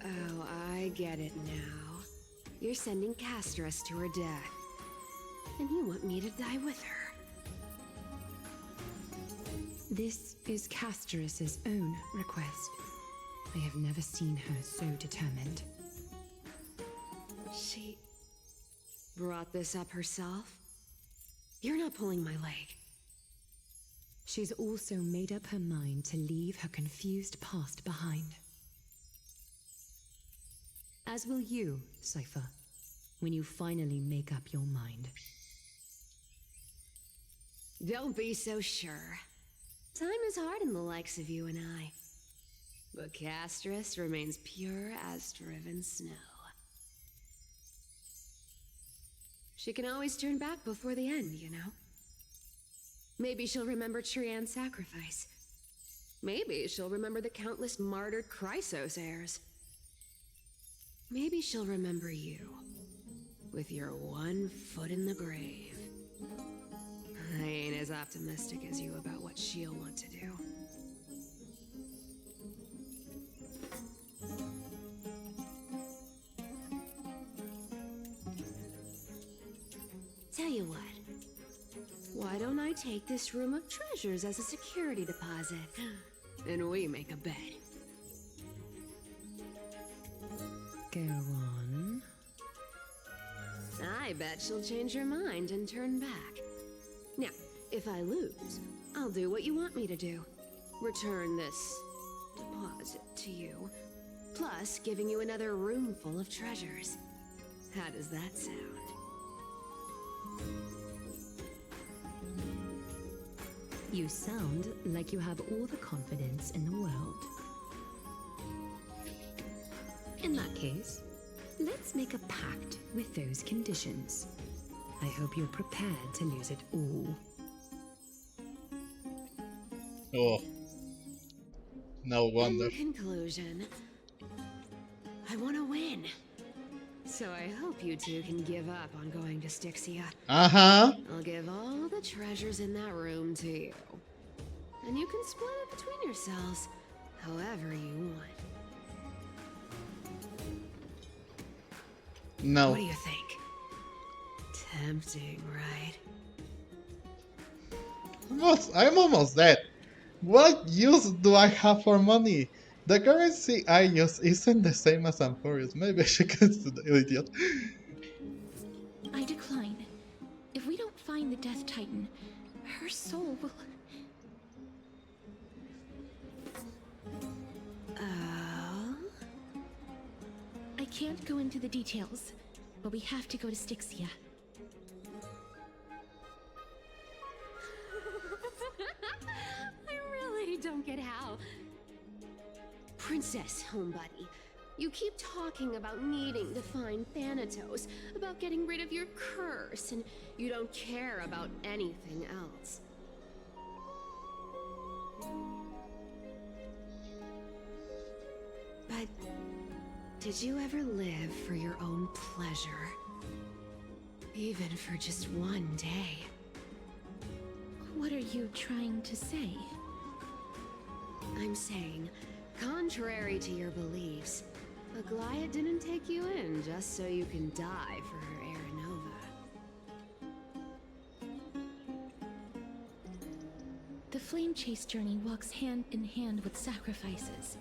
Oh, I get it now. You're sending Castorice to her death. And you want me to die with her. This is Castorice's own request. I have never seen her so determined. She brought this up herself? You're not pulling my leg. She's also made up her mind to leave her confused past behind. As will you, Cipher, when you finally make up your mind. Don't be so sure. Time is hard in the likes of you and I. But Castorice remains pure as driven snow. She can always turn back before the end, you know? Maybe she'll remember Trian's sacrifice. Maybe she'll remember the countless martyred Chrysos heirs. Maybe she'll remember you, with your one foot in the grave. I ain't as optimistic as you about what she'll want to do. Tell you what, why don't I take this room of treasures as a security deposit, and we make a bet? Go on. I bet she'll change her mind and turn back. Now, if I lose, I'll do what you want me to do. return this deposit to you, plus giving you another room full of treasures. How does that sound? You sound like you have all the confidence in the world. In that case, let's make a pact with those conditions. I hope you're prepared to lose it all. Oh. No wonder. In conclusion, I want to win. So I hope you two can give up on going to Styxia. Uh-huh. I'll give all the treasures in that room to you. And you can split it between yourselves however you want. No. What do you think? Tempting, right? I'm almost dead. What use do I have for money? The currency I use isn't the same as Amphorius. Maybe I should consider the idiot. I decline. If we don't find the Death Titan, her soul will... I can't go into the details, but we have to go to Styxia. I really don't get how. Princess, homebuddy, you keep talking about needing to find Thanatos, about getting rid of your curse, and you don't care about anything else. But did you ever live for your own pleasure? Even for just one day? What are you trying to say? I'm saying, contrary to your beliefs, Aglaia didn't take you in just so you can die for her Aranova. The flame chase journey walks hand in hand with sacrifices.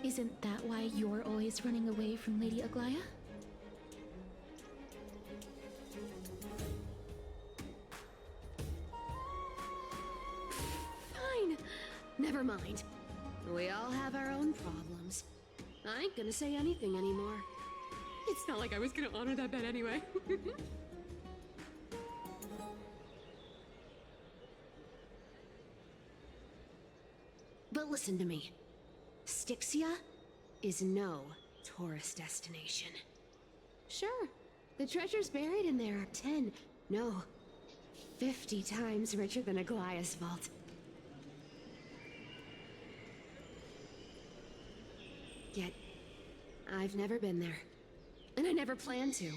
Isn't that why you're always running away from Lady Aglaia? Fine. Never mind. We all have our own problems. I ain't gonna say anything anymore. It's not like I was gonna honor that bet anyway. But listen to me. Styxia is no tourist destination. Sure, the treasures buried in there are 10, no, 50 times richer than Aglaia's vault. Yet, I've never been there. And I never plan to.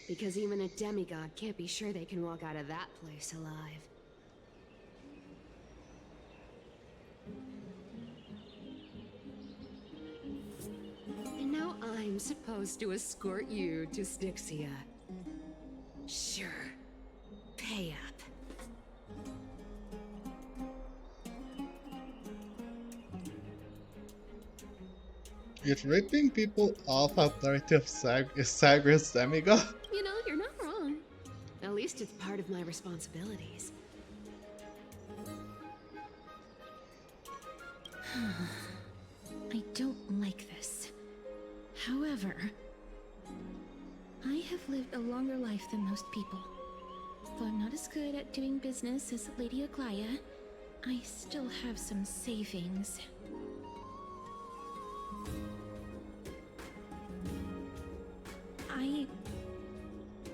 Because even a demigod can't be sure they can walk out of that place alive. And now I'm supposed to escort you to Styxia. Sure. Pay up. Is ripping people off authority of Zagreus demigod? You know, you're not wrong. At least it's part of my responsibilities. I don't like this. However, I have lived a longer life than most people. Though I'm not as good at doing business as Lady Aglaia, I still have some savings.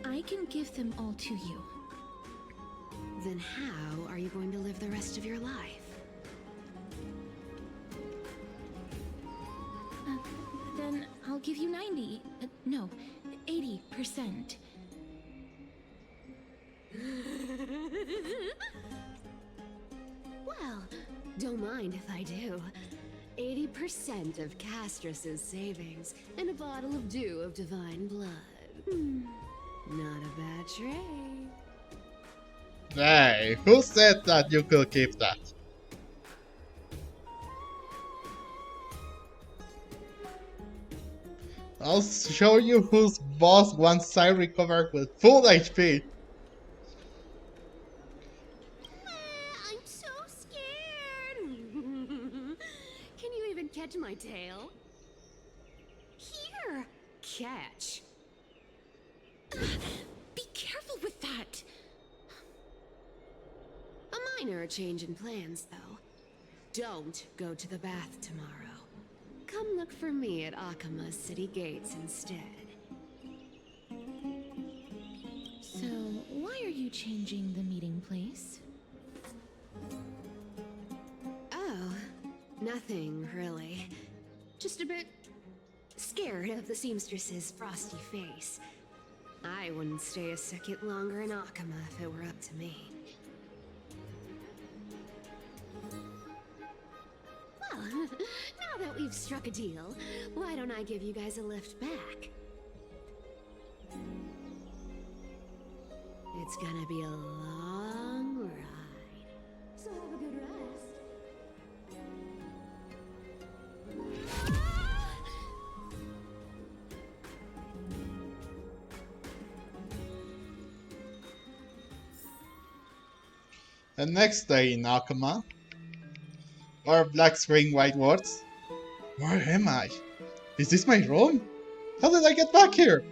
I can give them all to you. Then how are you going to live the rest of your life? Then I'll give you 90, no, 80%. Well, don't mind if I do. 80% of Castorice's savings and a bottle of dew of divine blood. Not a bad trade. Hey, who said that you could keep that? I'll show you whose boss wants I recover with full HP. I'm so scared. catch. Be careful with that! A minor change in plans, though. Don't go to the bath tomorrow. Come look for me at Akama's city gates instead. So, why are you changing the meeting place? Oh, nothing really. Just a bit scared of the seamstress's frosty face. I wouldn't stay a second longer in Akama if it were up to me. Well, now that we've struck a deal, why don't I give you guys a lift back? It's gonna be a long ride, so have a good rest. The next day in Akama, or black screen white words. Where am I? Is this my room? How did I get back here?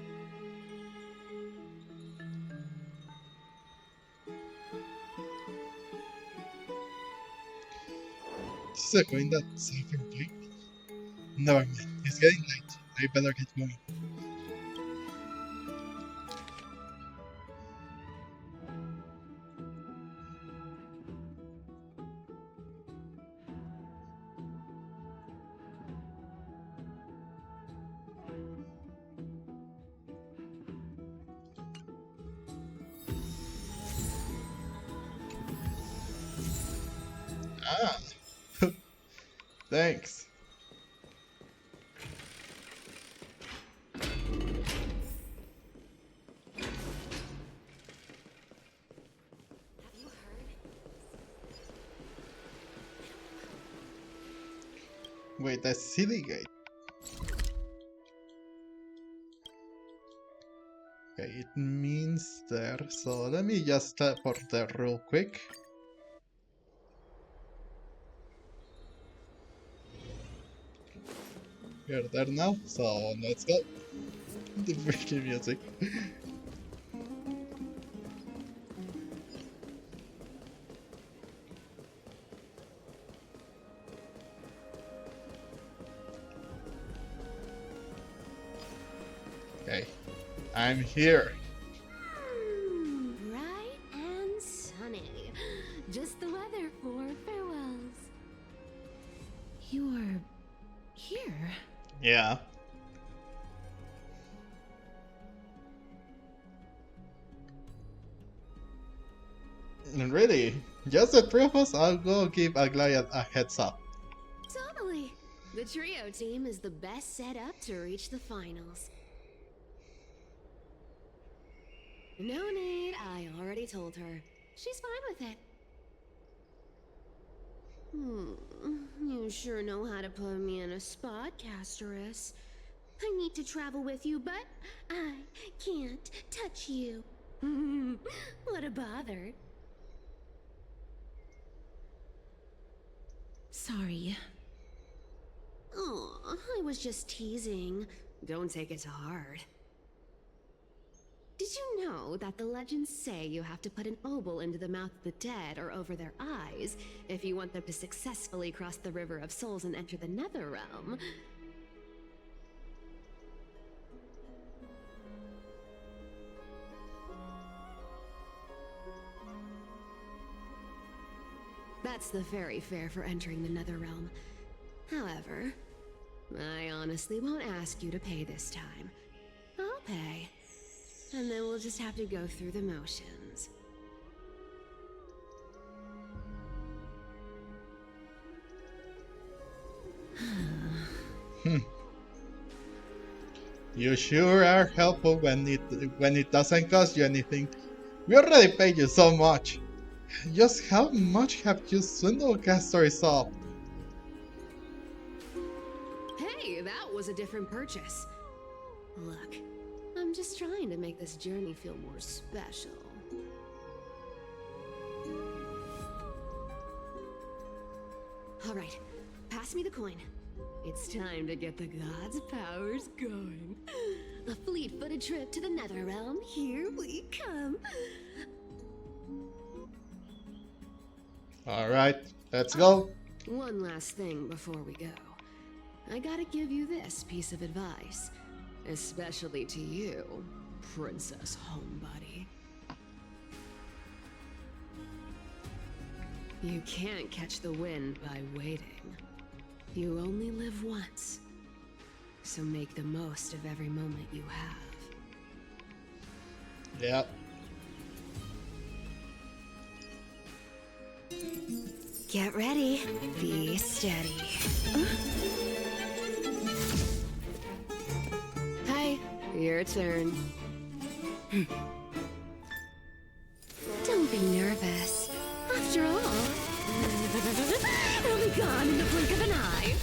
This is a coin that Cipher picked. Never mind, it's getting late. I better get going. Ah, thanks. Wait, that's city gate. Okay, it means there, so let me just teleport there real quick. We're there now, so let's go. The freaking music. Okay, I'm here. Bright and sunny. Just the weather for farewells. You are here? Yeah. And really, just the three of us? I'll go give Aglaia a heads up. Totally. The trio team is the best set up to reach the finals. No need, I already told her. She's fine with it. You sure know how to put me in a spot, Castorice. I need to travel with you, but I can't touch you. What a bother. Sorry. Oh, I was just teasing. Don't take it to heart. Did you know that the legends say you have to put an obol into the mouth of the dead or over their eyes if you want them to successfully cross the River of Souls and enter the Nether Realm? That's the fairy fare for entering the Nether Realm. However, I honestly won't ask you to pay this time. I'll pay. And then we'll just have to go through the motions. You sure are helpful when it doesn't cost you anything. We already paid you so much. Just how much have you swindled Castorice off? Hey, that was a different purchase. Look, I'm just trying to make this journey feel more special. All right, pass me the coin. It's time to get the gods' powers going. about a trip to the Nether Realm, here we come. Alright, let's go. One last thing before we go. I gotta give you this piece of advice, especially to you, Princess Homebody. You can't catch the wind by waiting. You only live once, so make the most of every moment you have. Yep. Get ready. Be steady. Hi, your turn. Don't be nervous. After all, it'll be gone in the blink of an eye.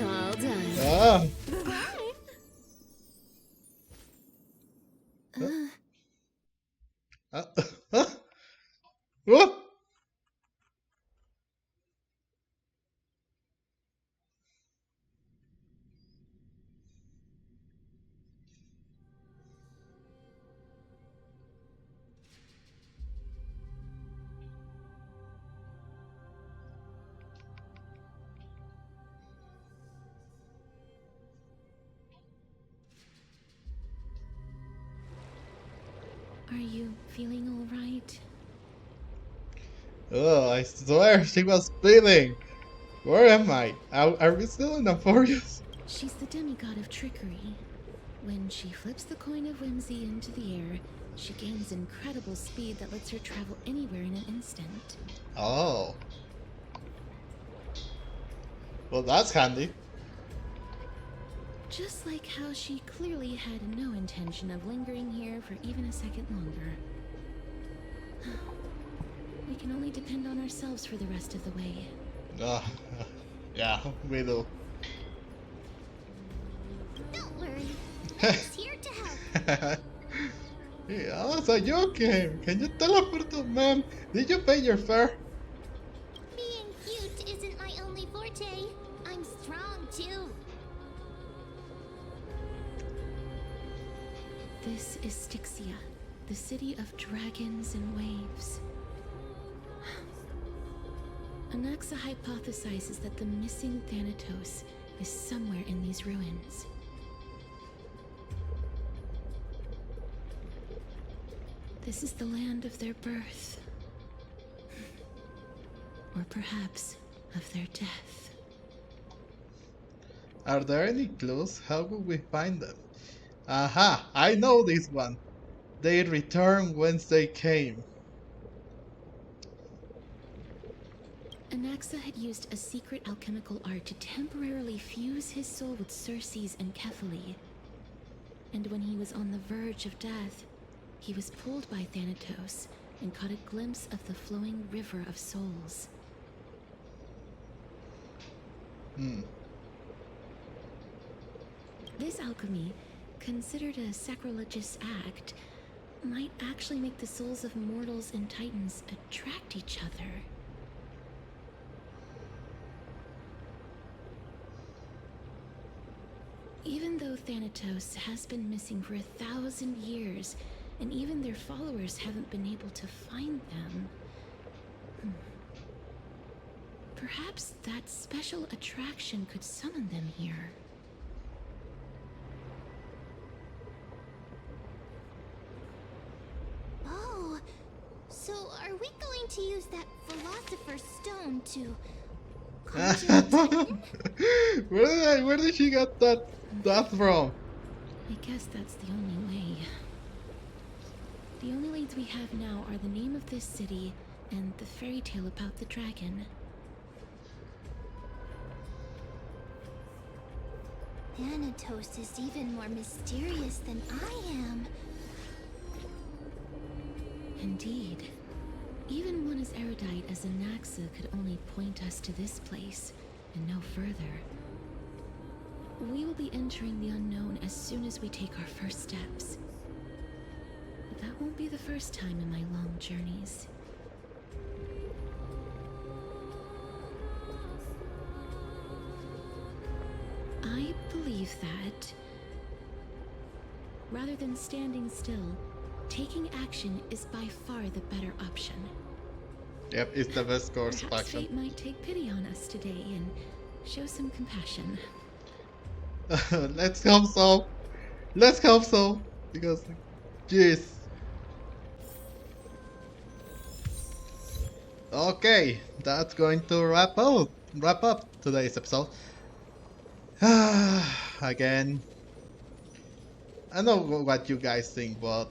All done. Ah. What? Are you feeling all right? Oh, I swear she was bleeding. Where am I? Are we still in Euphorius? She's the demigod of trickery. When she flips the coin of whimsy into the air, she gains incredible speed that lets her travel anywhere in an instant. Oh. Well, that's handy. Just like how she clearly had no intention of lingering here for even a second longer. We can only depend on ourselves for the rest of the way. Yeah, we do. Don't worry. Meg's here to help. Yeah, so you came. Can you teleport to ma'am? Did you pay your fare? Being cute isn't my only forte. I'm strong too. This is Styxia, the city of dragons and waves. Anaxa hypothesizes that the missing Thanatos is somewhere in these ruins. This is the land of their birth. Or perhaps of their death. Are there any clues? How would we find them? Aha! I know this one. They returned whence they came. Anaxa had used a secret alchemical art to temporarily fuse his soul with Circe's and Kephae. And when he was on the verge of death, he was pulled by Thanatos and caught a glimpse of the flowing river of souls. This alchemy, considered a sacrilegious act, might actually make the souls of mortals and titans attract each other. Even though Thanatos has been missing for 1,000 years, and even their followers haven't been able to find them, perhaps that special attraction could summon them here. Oh, so are we going to use that Philosopher's Stone to conjure a titan? Where did she get that from? I guess that's the only way. The only leads we have now are the name of this city and the fairy tale about the dragon. Thanatos is even more mysterious than I am. Indeed. Even one as erudite as Anaxa could only point us to this place, and no further. We will be entering the unknown as soon as we take our first steps. But that won't be the first time in my long journeys. with that. Rather than standing still, taking action is by far the better option. Yep, it's the best course of Perhaps action. fate might take pity on us today and show some compassion. Let's hope so. Let's hope so. Because, jeez. Okay, that's going to wrap up today's episode. Again, I know what you guys think, but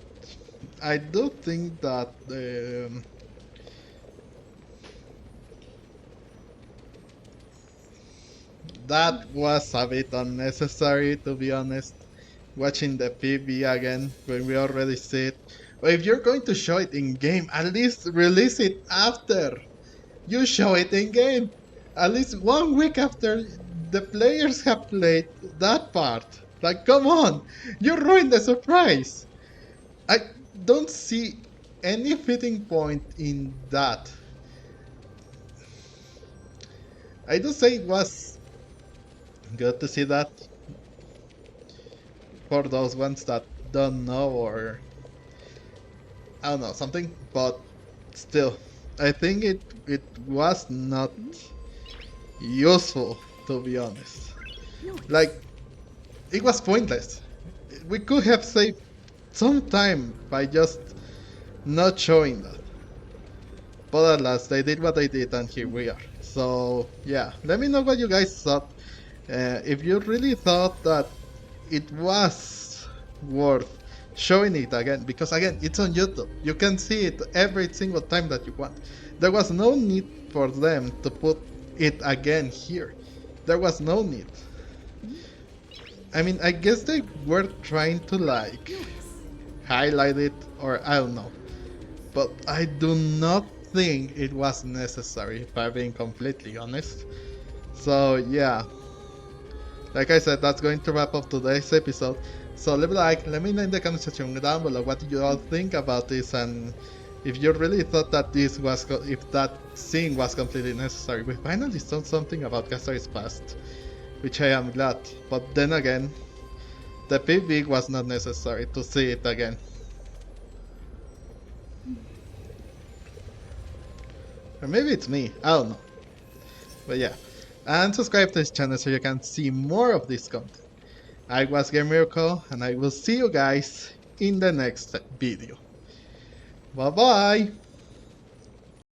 I do think that that was a bit unnecessary, to be honest. Watching the PV again when we already see it. Or if you're going to show it in game, at least release it after you show it in game. At least 1 week after the players have played that part. Like, come on, you ruined the surprise. I don't see any fitting point in that. I do say it was good to see that. For those ones that don't know, or I don't know, something, but still, I think it was not useful, to be honest. Like, it was pointless. We could have saved some time by just not showing that. But at last, they did what they did, and here we are. So, yeah, let me know what you guys thought. If you really thought that it was worth showing it again, because again, it's on YouTube. You can see it every single time that you want. There was no need for them to put it again here. There was no need. I mean, I guess they were trying to like highlight it, or I don't know. But I do not think it was necessary, if I'm being completely honest. So yeah. Like I said, that's going to wrap up today's episode. So leave a like, let me know in the comment section down below what you all think about this, and if you really thought that this was, if that scene was completely necessary. We finally saw something about Castorice's past, which I am glad. But then again, the PV was not necessary to see it again. Or maybe it's me, I don't know. But yeah. And subscribe to this channel so you can see more of this content. I was Game Miracle, and I will see you guys in the next video. Bye bye!